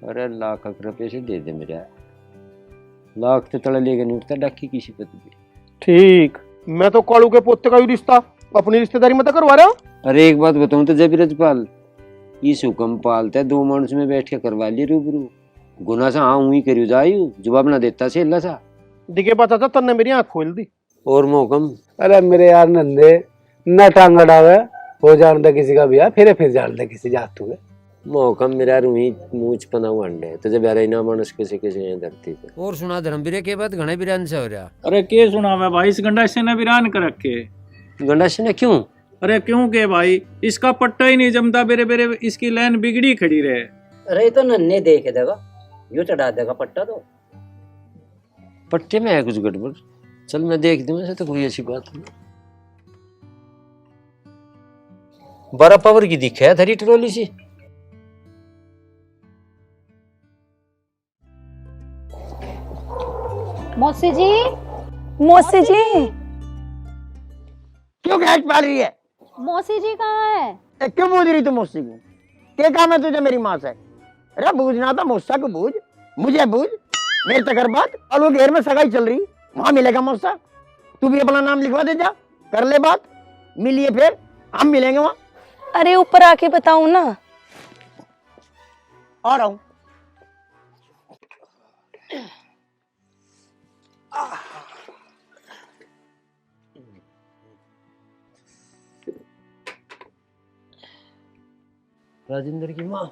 [SPEAKER 2] अरे लाख रुपये से दे दे मेरा। लाख तो तड़ा लेके नहीं उठता डाकी किसी पे तो भी।
[SPEAKER 15] ठीक, मैं तो कालू के पोते का ही रिश्ता अपनी रिश्तेदारी में तो करवा रहा हूँ।
[SPEAKER 2] अरे एक बात बताऊं तो जब रजपाल इस हुक्म पालता है 2 मानुस में बैठ के करवा लिए रूबरू गुना सा हाँ हुई करियो जायू जवाब ना देता से अल्लाह सा
[SPEAKER 15] दिखे पता था तन्ने मेरी आँख खोल दी।
[SPEAKER 2] और मोहकम
[SPEAKER 13] अरे मेरे यार नंदे न टांग अड़ावे हो जान दे किसी का बिया फिर जान दे किसी जात हुए
[SPEAKER 2] मोहकम मेरा रूही मूछ पना हुआ अंडे तो जब यार ना मानुस कैसे कैसे यहाँ धरती पे। और सुना धर्मवीर के बाद घने बिरान से हो रहा।
[SPEAKER 12] अरे के सुना मैं भाई, इस गंडासे ने वीरान कर रखे।
[SPEAKER 2] गंडासे ने क्यों?
[SPEAKER 12] अरे क्यों के भाई, इसका पट्टा ही नहीं जमता, बेरे बेरे इसकी लाइन बिगड़ी खड़ी रहे।
[SPEAKER 11] अरे तो नन्हे देख देगा यो चढ़ा देगा पट्टा तो।
[SPEAKER 2] पट्टे में है कुछ गड़बड़, चल मैं देख दूं, ऐसे तो कोई ऐसी बात नहीं। 12 पावर की दिखे है थरी ट्रोली सी।
[SPEAKER 14] मौसी जी,
[SPEAKER 11] मौसी जी क्यों घाट पाल रही है?
[SPEAKER 14] मौसी जी कहाँ है?
[SPEAKER 11] क्यों बूझ रही तू मौसी को? क्या काम है तुझे मेरी माँ से? अरे बूझना था मौसा को बूझ, मुझे बूझ। मेरे तकर बात और वो घेर में सगाई चल रही, वहां मिलेगा मौसा। तू भी अपना नाम लिखवा दे, जा कर ले बात, मिलिए फिर हम मिलेंगे वहां।
[SPEAKER 16] अरे ऊपर आके बताऊं ना।
[SPEAKER 11] आ रहा हूं।
[SPEAKER 2] राजेंद्र की माँ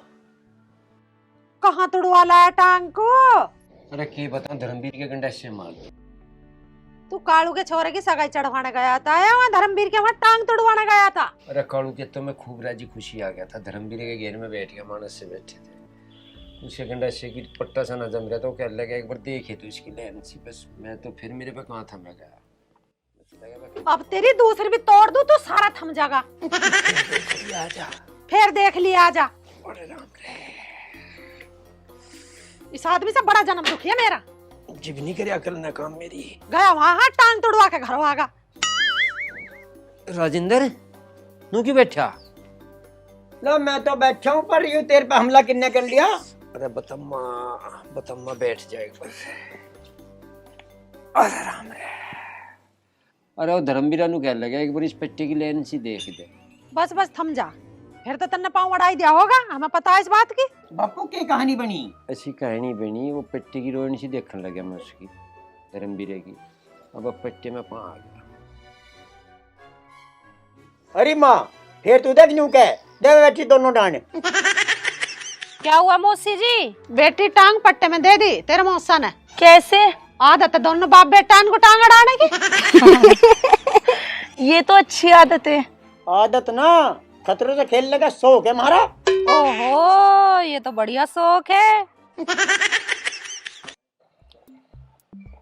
[SPEAKER 14] कहाँ तुड़वा लाया टांग को?
[SPEAKER 2] अरे के बताऊं धर्मवीर के गंडासे मार।
[SPEAKER 14] तू कालू के छोरे की सगाई चढ़वाने गया था या वहाँ धर्मवीर के वहाँ टांग तुड़वाने गया था?
[SPEAKER 2] अरे कालू के तो मैं खूब राजी खुशी आ गया था, धर्मवीर के घेर में बैठ गया, मानस से बैठे थे, उसके गंडासे की पट्टा सा न जम रहा था, वो कहने लगा एक बार देखे तो इसकी लाइन सी, बस मैं तो फिर मेरे पे कहाँ थम गया।
[SPEAKER 14] अब तेरी दूसरी भी तोड़ दूं तो सारा थम जाएगा। फिर देख लिया, आजा। इस आदमी से बड़ा जन्म दुखी है मेरा।
[SPEAKER 2] जिब नहीं करे अकल ना काम मेरी।
[SPEAKER 14] गया वहाँ टांग तोड़वा के घर आगा।
[SPEAKER 2] राजेंद्र नू क्यों बैठा?
[SPEAKER 11] लो मैं तो बैठा हूँ, पर यूं तेरे पे हमला किन्ने कर लिया?
[SPEAKER 2] अरे बतम्मा बैठ जाएगा। अरे राम रे। अरे वो धर्मवीरा नु कहने लगा एक बार इस पट्टे की लाइन सी देख दे।
[SPEAKER 14] बस बस थम जा, फिर तो तन्ने पाँव अड़ाई दिया होगा, हमें पता है इस बात की।
[SPEAKER 11] बापू की कहानी बनी?
[SPEAKER 2] ऐसी कहानी बनी, वो पट्टे की रोहिणी सी देखने लगा मैं उसकी, धर्मवीरे की। अब पट्टे में पाँव आ गया।
[SPEAKER 11] अरे माँ फिर तू देख न्यू कह दे बैठी दोनों डांड।
[SPEAKER 14] क्या हुआ मौसी जी? बेटी टांग पट्टे में दे दी तेरे मौसा ने।
[SPEAKER 16] कैसे?
[SPEAKER 14] आदत है दोनों बाप बेटा को टांग अड़ाने की।
[SPEAKER 16] ये तो अच्छी आदत है।
[SPEAKER 11] आदत ना, खतरे से खेलने का शौक है हमारा।
[SPEAKER 14] ओहो, ये तो बढ़िया शौक है।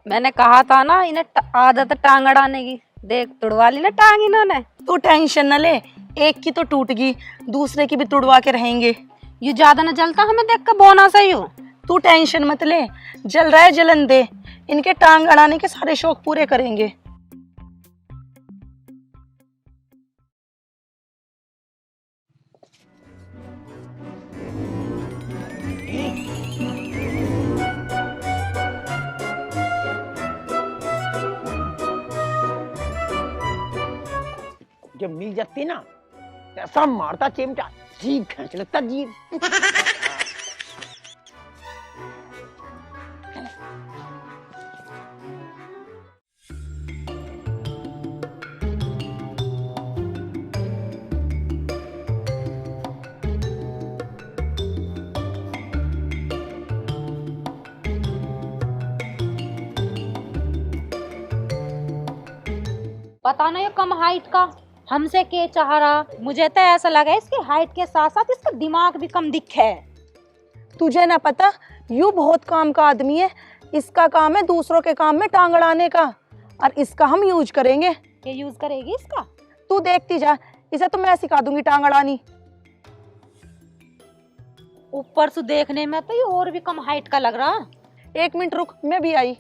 [SPEAKER 14] मैंने कहा था ना इन्हें आदत टांग अड़ाने की, देख तुड़वा ली ना टांग इन्होंने।
[SPEAKER 16] तू टेंशन न ले, एक की तो टूट गई, दूसरे की भी तुड़वा के रहेंगे।
[SPEAKER 14] ये ज्यादा न जलता, हमें देख कर बोना सही हो।
[SPEAKER 16] तू टेंशन मत ले, जल रहा है जलन दे, इनके टांग अड़ाने के सारे शौक पूरे करेंगे।
[SPEAKER 11] जब मिल जाती ना ऐसा मारता चिमटा, जीभ खींच लेता जीभ।
[SPEAKER 14] पता नहीं कम हाइट का हमसे के चाह रहा, मुझे तो ऐसा लगा इसकी हाइट के साथ साथ इसका दिमाग भी कम दिखे है।
[SPEAKER 16] तुझे ना पता, यू बहुत काम का आदमी है, इसका काम है दूसरों के काम में टांग अड़ाने का, और इसका हम यूज करेंगे।
[SPEAKER 14] ये यूज करेगी इसका?
[SPEAKER 16] तू देखती जा, इसे तो मैं सिखा दूंगी टांग अड़ानी।
[SPEAKER 14] ऊपर से देखने में तो ये और भी कम हाइट का लग रहा।
[SPEAKER 16] 1 मिनट रुक, मैं भी आई।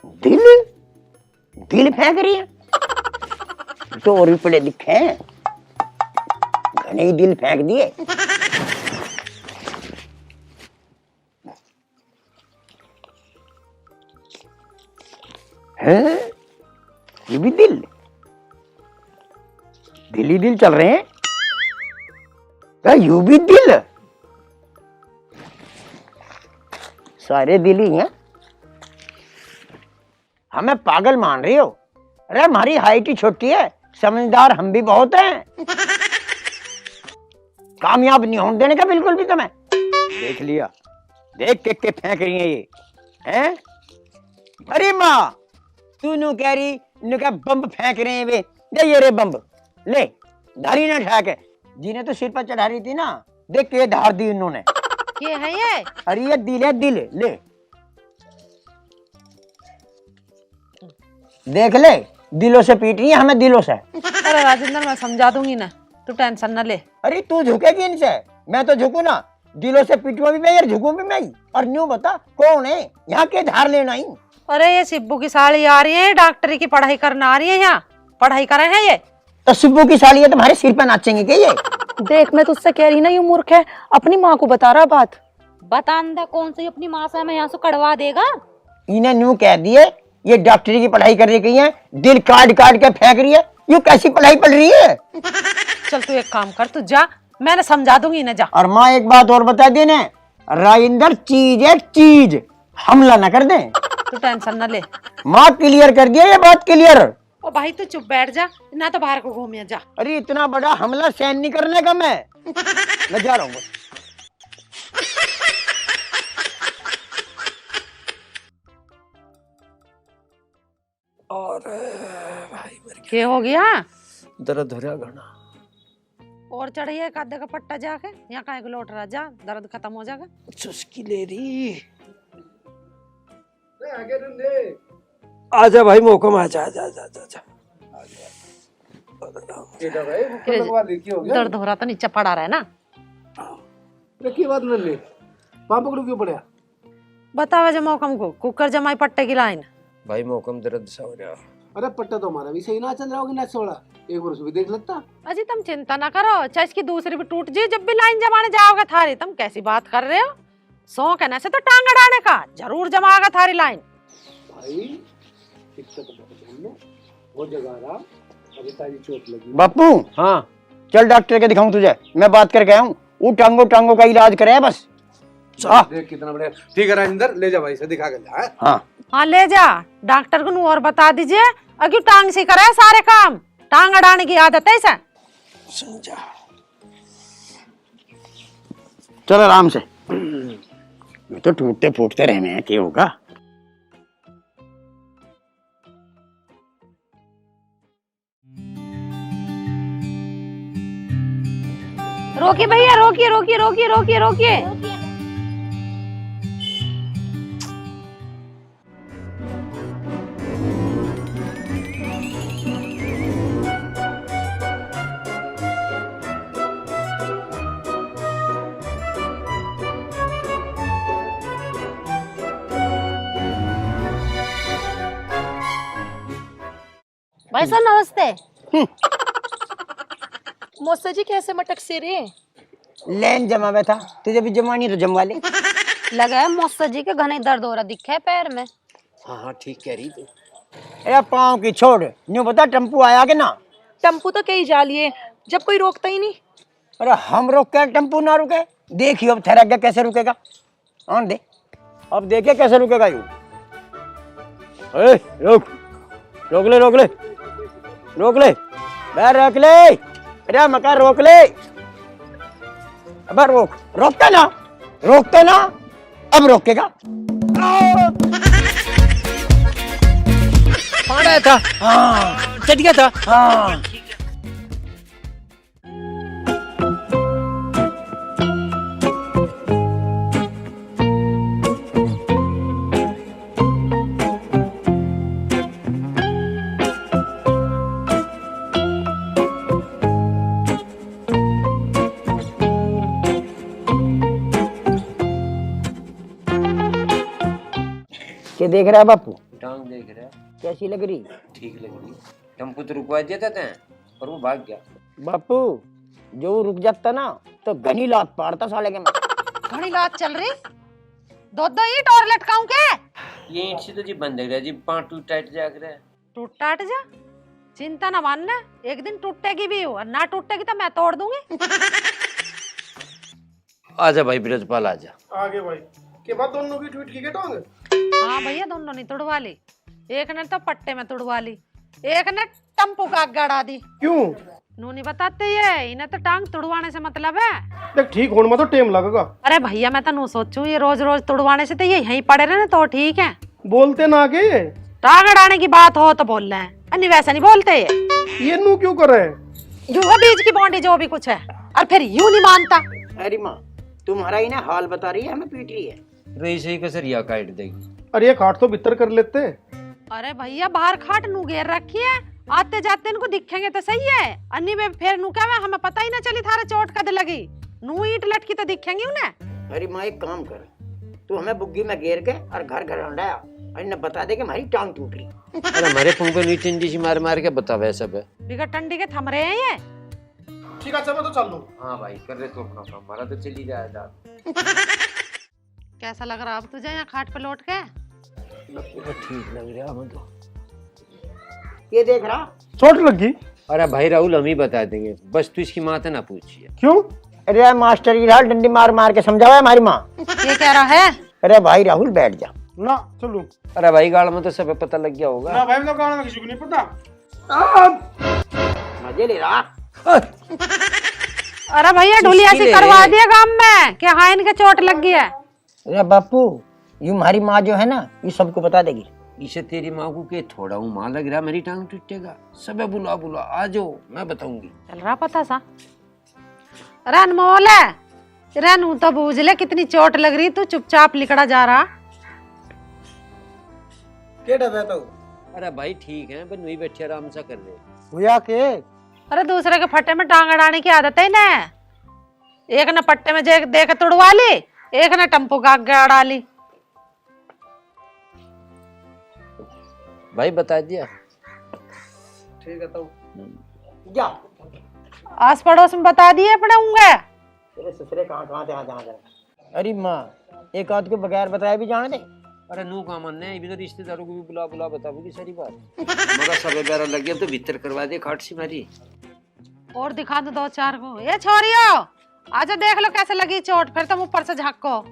[SPEAKER 11] दिल दिल फेंक रही है तो और भी पड़े दिखे घने ही दिल फेंक दिए। है ये भी दिल ही दिल चल रहे हैं क्या? यू भी दिल, सारे दिल ही हैं। हमें पागल मान रही हो? अरे हमारी हाइट ही छोटी है, समझदार हम भी बहुत हैं। कामयाब नहीं होने देने का बिल्कुल भी तुम्हें। देख लिया, देख के फेंक रही है ये हैं? अरे माँ तू नु कह रही नु क्या बम फेंक रहे हैं वे, दे ये रे बम ले, धारी ना ठा के जिन्हें तो सिर पर चढ़ा रही थी ना, देख के धार दी उन्होंने।
[SPEAKER 14] ये है ये?
[SPEAKER 11] अरे ये दिल है, दिल ले देख ले, दिलों से पीट रही है हमें, दिलों से।
[SPEAKER 14] अरे राजेंद्र मैं समझा दूंगी ना, तू टेंशन न ले।
[SPEAKER 11] अरे तू झुकेगी इनसे, मैं तो झुकू ना, दिलों से पीटूं भी मैं यार, झुकूं भी मैं। और न्यू बता कौन है यहाँ के धार लेना ही?
[SPEAKER 14] अरे ये सिब्बू की साली आ रही है, डॉक्टरी की पढ़ाई करने आ रही है, यहाँ पढ़ाई कर रहे हैं ये।
[SPEAKER 11] तो सिब्बू की साली है तुम्हारे सिर पे नाचेंगे क्या ये?
[SPEAKER 16] देख मैं तुझसे कह रही ना, ये मूर्ख है, अपनी माँ को बता रहा बात।
[SPEAKER 1] बता अंधा कौन सी अपनी माँ से हमें यहाँ से कड़वा देगा?
[SPEAKER 11] इन्हें न्यू कह दिए ये डॉक्टरी की पढ़ाई कर रही है, दिल काट काट के फेंक रही है, ये कैसी पढ़ाई पढ़ रही है?
[SPEAKER 14] चल तू एक काम कर, तू जा, मैंने समझा दूंगी ना, जा।
[SPEAKER 11] और माँ एक बात और बता देने, राजेंद्र चीज है चीज, हमला न कर दे।
[SPEAKER 14] तू टेंशन न ले,
[SPEAKER 11] माँ क्लियर कर दिया ये बात, क्लियर।
[SPEAKER 14] ओ भाई तू चुप बैठ जा, ना तो बाहर को घूमिया जा।
[SPEAKER 11] अरे इतना बड़ा हमला सहन नहीं करने का मैं जा रहा हूँ।
[SPEAKER 13] और भाई
[SPEAKER 14] क्या हो गया?
[SPEAKER 13] दर्द हो रहा घना।
[SPEAKER 14] और चढ़िए एक आधे का पट्टा जाके, यहाँ का लौट रहा, जा दर्द खत्म हो जाएगा।
[SPEAKER 13] चुस्की ले रही। आजा भाई मौका में, आजा आजा आजा आजा।
[SPEAKER 14] दर्द हो रहा था, नीचे पड़ा रहा है ना।
[SPEAKER 13] बात न ले, पाँव पकड़ो क्यों पड़ा?
[SPEAKER 14] बतावे जो मौकम को कुकर जमाई पट्टे की लाइन।
[SPEAKER 2] भाई मौकम दर्द सा हो रहा।
[SPEAKER 13] अरे पट्टा तो हमारा भी सही ना चल रहा होगी ना, छोड़ा एक बार भी देख लगता।
[SPEAKER 14] अजी तुम चिंता ना करो, चाहे इसकी दूसरी भी टूट जाए, जब भी लाइन जमाने जाओगे थारी। तुम कैसी बात कर रहे हो? सौ कहने से तो टांग अड़ाने का, जरूर जमाएगा थारी लाइन।
[SPEAKER 13] भाई वो जगह रहा, अभी तारी चोट लगी।
[SPEAKER 11] बापू
[SPEAKER 2] हाँ
[SPEAKER 11] चल डॉक्टर के दिखाऊं तुझे, मैं बात करके आया हूँ, वो टांगों टांगों का इलाज करे बस।
[SPEAKER 13] देख कितना बढ़िया। ठीक है राजेंद्र, ले जा भाई से दिखा के जा।
[SPEAKER 14] हाँ ले जा, डॉक्टर को और बता दीजिए, अगर टांग से करे सारे काम, टांग अड़ाने की आदत है इसे।
[SPEAKER 13] समझा।
[SPEAKER 11] चल आराम से, मैं तो टूटते फूटते रहने हैं, क्या होगा?
[SPEAKER 1] रोकिए भैया, रोकिए रोकिए रोकिए रोकिए रोकिए। भाई साहब नमस्ते।
[SPEAKER 16] मौसा जी कैसे मटक से रे?
[SPEAKER 11] लेन जमा हुआ था, तुझे भी जमानी तो जमवा ले।
[SPEAKER 1] लगा है मौसा जी के घने दर्द हो रहा दिखा है पैर में।
[SPEAKER 11] हाँ ठीक कह रही थी। अरे पाँव की छोड़, न्यू बता टेम्पू आया कि ना?
[SPEAKER 16] टेम्पू तो कई जा लिए, जब कोई रोकता ही नहीं।
[SPEAKER 11] अरे हम रोक के टेम्पू ना रुके, देखियो अब ठहरा के कैसे रुकेगा। हाँ दे, अब देखे कैसे रुकेगा यू। रोक रोक ले रोक ले रोक ले, रोक ले, अरे मकान रोक ले, अब रोक, रोकता ना, रोकते ना, अब रोकेगा।
[SPEAKER 2] पड़ा था,
[SPEAKER 11] हाँ
[SPEAKER 2] चट गया था।
[SPEAKER 11] हाँ क्या देख रहा है बापू?
[SPEAKER 2] टांग देख रहा है,
[SPEAKER 11] कैसी लग रही?
[SPEAKER 2] ठीक लग रही। टेम्पो तो रुकवा दिया था और वो भाग गया।
[SPEAKER 11] बापू जो रुक जाता ना तो घनी लात पाड़ता साले के मैं।
[SPEAKER 14] घड़ी लात चल रही, दो दो ईंट और लटकाऊं के?
[SPEAKER 2] ये ईंट से तो जी बंद है जी, पाँव टूट टाइट जाग रहा है।
[SPEAKER 14] टूट टाट जा, चिंता न मानना, एक दिन टूटेगी भी हो और ना टूटेगी तो मैं तोड़ दूंगी।
[SPEAKER 2] आजा भाई ब्रजपाल आजा।
[SPEAKER 15] आगे भाई के बाद दोनों की टूट की टांग?
[SPEAKER 14] हाँ भैया, दोनों ने तुड़वा ली, एक ने तो पट्टे में तुड़वा ली, एक ने टम्पू का गड़ा दी।
[SPEAKER 15] क्यों?
[SPEAKER 14] नू नहीं बताते ये, इन्हें तो टांग तुड़वाने से मतलब है।
[SPEAKER 15] देख ठीक होने में तो टाइम लगेगा।
[SPEAKER 14] अरे भैया मैं तो नू सोचूं ये रोज रोज तुड़वाने से तो ये यहीं पड़े रहे तो ठीक है।
[SPEAKER 15] बोलते ना आगे
[SPEAKER 14] टांग अड़ाने की बात हो तो बोल रहे हैं, अन्य वैसा नहीं बोलते
[SPEAKER 15] ये नू क्यों करे?
[SPEAKER 14] जो है बीच की बॉन्डी जो भी कुछ है, और फिर यूं नहीं मानता।
[SPEAKER 11] अरे माँ तुम्हारा ही ना हाल बता रही है, हमें पीट रही है।
[SPEAKER 2] रही सही कसरिया काट देगी।
[SPEAKER 15] अरे ये खाट तो भीतर कर लेते।
[SPEAKER 14] अरे भैया बाहर खाट नू घेर रखी है, आते जाते इनको दिखेंगे तो सही है, अन्य में फिर नू क्या हमें पता ही ना चली थारे चोट कद लगी, नू ईंट लटकी तो दिखेंगी उन्हें।
[SPEAKER 11] अरे माँ एक काम कर, तू हमें बुग्गी में घेर के और घर घर लौटाया और इन्हें बता दे कि हमारी टांग टूट रही।
[SPEAKER 2] अरे हमारे पंख पे नीचे नीचे मार मार के बतावे है सब है।
[SPEAKER 14] बिगड़ टंडी के थम रहे हैं ये।
[SPEAKER 15] ठीक है मैं तो चल लूं।
[SPEAKER 2] हाँ भाई कर रहे तो अपना काम, हमारा तो चली जाएगा।
[SPEAKER 14] कैसा लग रहा अब तुझे यहाँ खाट पे लौट के?
[SPEAKER 2] ठीक लग रहा है तो।
[SPEAKER 11] ये देख रहा
[SPEAKER 15] चोट लगी?
[SPEAKER 2] अरे भाई राहुल हम ही बता देंगे, बस तू इसकी माँ से ना पूछिए।
[SPEAKER 15] क्यों?
[SPEAKER 11] अरे मास्टर की लाल डंडी मार मार के समझावा है हमारी माँ।
[SPEAKER 14] ये कह रहा है?
[SPEAKER 11] अरे भाई राहुल बैठ जा
[SPEAKER 15] ना चलूं।
[SPEAKER 2] अरे भाई गाड़ में तो सब पता लग गया होगा
[SPEAKER 15] ना भाई, तो गाड़ में किसी को नहीं पता।
[SPEAKER 11] मजे ले रहा।
[SPEAKER 14] अरे भैया ढुलिया से करवा दिया काम में कि हाँ इनके चोट लग गई है।
[SPEAKER 11] अरे बापू ये हमारी माँ जो है ना ये सबको बता देगी।
[SPEAKER 2] इसे तेरी माँ को के थोड़ा हूँ माँ लग रहा मेरी टांग टूटेगा, सब बुला बुला आ जाओ मैं बताऊंगी।
[SPEAKER 14] चल रहा पता सा। अरे अनमोल है, रेनू तो बूझ ले कितनी चोट लग रही, तू चुपचाप लिकड़ा जा रहा।
[SPEAKER 2] अरे भाई ठीक है, बन वही बैठे आराम से कर रहे
[SPEAKER 15] हुआ के?
[SPEAKER 14] अरे दूसरे के फट्टे में टांग अड़ाने की आदत है इन्हें, एक ने पट्टे में देख तुड़वा ली, एक ने टम्पू का अड़ा ली।
[SPEAKER 2] भाई बता दिया।
[SPEAKER 15] ठीक है तो
[SPEAKER 11] जा
[SPEAKER 14] आस पड़ोस में बता दिए अपने होंगे।
[SPEAKER 11] तेरे ससुरे कहाँ थे आज। अरे माँ एक आध को बगैर बताए भी जाने दे।
[SPEAKER 2] अरे नू का मन है, इधर रिश्तेदारों को भी बुला बुला बताओगी सारी बात। मगर सब बेरा लग गया तो भीतर करवा दे खाट सी मारी।
[SPEAKER 14] और दिखा दो 2-4 को। ये छोरियो आजा देख लो कैसे लगी चोट, फिर तुम ऊपर से झाँको।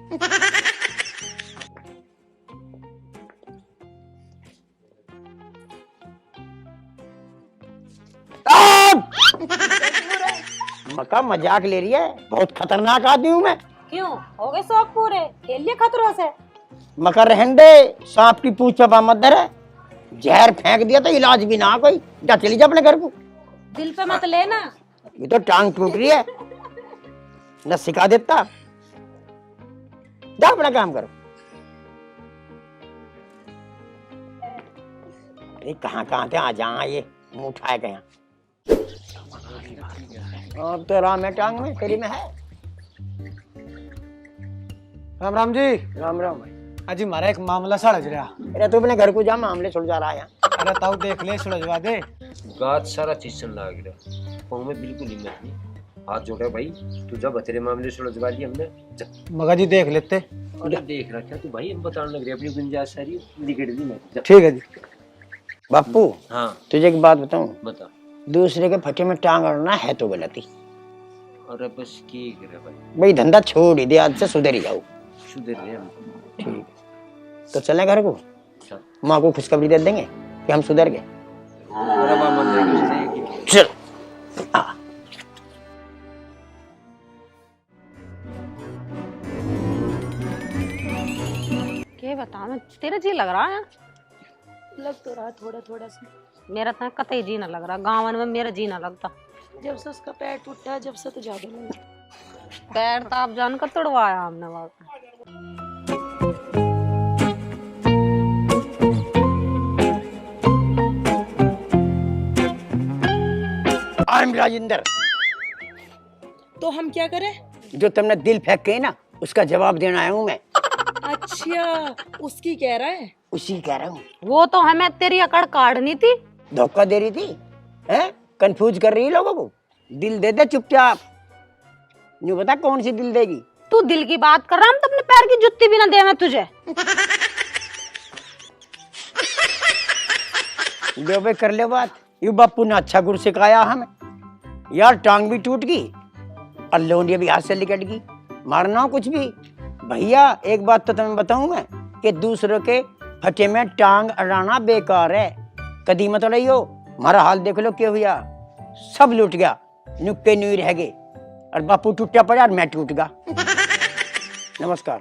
[SPEAKER 11] मक्का मजाक ले रही है, बहुत खतरनाक आदमी हूँ मैं।
[SPEAKER 16] क्यों हो गए शौक पूरे? खेल लिए खतरों से?
[SPEAKER 11] मकर रहन दे, सांप की पूछ चपा मत धरे, जहर फेंक दिया तो इलाज भी ना कोई, जा चली जा अपने घर को।
[SPEAKER 16] दिल पे मत लेना।
[SPEAKER 11] ये तो टांग टूट रही है, न सिखा देता। जा अपना काम करो। अरे कहाँ थे आ जा, ये मुंह उठाए गए। अब तो राम है टांग में, तेरी में है।
[SPEAKER 15] राम राम जी।
[SPEAKER 11] राम राम।
[SPEAKER 15] अजी मारा एक मामला सड़ज रहा।
[SPEAKER 11] अरे तू अपने घर को जा, मामले सुलझा रहा है।
[SPEAKER 15] अरे ताऊ देख ले सुलझवा दे।
[SPEAKER 2] गात सारा चीज लाग रहा, पाँव में बिल्कुल हिम्मत नहीं, हाथ जोड़े भाई तू जा, बतेरे मामले सुलझवा लिए हमने।
[SPEAKER 15] मगर जी देख लेते।
[SPEAKER 2] अरे देख रहा क्या तू भाई, हम बताने लग रहे अपनी गुंजाइश सारी निकल दी मैं।
[SPEAKER 15] ठीक है जी।
[SPEAKER 11] बापू
[SPEAKER 2] हाँ
[SPEAKER 11] तुझे एक बात बताऊं,
[SPEAKER 2] बता।
[SPEAKER 11] दूसरे के फटे में टांग अड़ना है तो गलती।
[SPEAKER 2] अरे बस की करे भाई,
[SPEAKER 11] भाई धंधा छोड़ ही दे, आज से सुधर ही जाओ।
[SPEAKER 2] सुधर रहे हम।
[SPEAKER 11] ठीक है तो चले घर को,
[SPEAKER 2] चल।
[SPEAKER 11] माँ को खुशखबरी दे देंगे कि हम सुधर गए।
[SPEAKER 2] अरे बाबा मन रहेगा।
[SPEAKER 11] चल
[SPEAKER 14] क्या बता, मैं तेरा जी लग रहा है?
[SPEAKER 16] लग तो रहा थोड़ा थोड़ा सा।
[SPEAKER 14] मेरा तो कतई जी ना लग रहा, गाँव में मेरा जी ना लगता।
[SPEAKER 16] जब से उसका पैर टूटा है जब से तो ज्यादा लगा।
[SPEAKER 14] पैर तो आप जानकर तोड़वाया हमने बात।
[SPEAKER 11] राजेंद्र,
[SPEAKER 16] तो हम क्या करें?
[SPEAKER 11] जो तुमने दिल फेंक के ना उसका जवाब देना आया हूँ मैं।
[SPEAKER 16] अच्छा उसकी कह रहा है।
[SPEAKER 11] उसी कह रहा हूँ।
[SPEAKER 14] वो तो हमें तेरी अकड़ काटनी थी।
[SPEAKER 11] धोखा दे रही थी, हैं? कंफ्यूज कर रही है लोगों को। दिल दे दे चुपचाप। यूँ बता कौन सी दिल देगी?
[SPEAKER 14] तू दिल की बात कर रहा, हम तो अपने पैर की जुत्ती भी ना देवे तुझे।
[SPEAKER 11] ले भाई कर ले बात। यू बापू ने अच्छा गुड़ सिखाया हमें यार। टांग भी टूट गई और लोंडिया भी हाथ से लिकट गई। मारना हो कुछ भी भैया, एक बात तो तुम्हें बताऊं मैं कि दूसरों के फटे में टांग अड़ाना बेकार है। कदी मत रही हो। हमारा हाल देख लो क्या हुआ, सब लूट गया, नुक्के नुई रह गए और बापू टूटा पड़ा और मैं टूट गया। नमस्कार।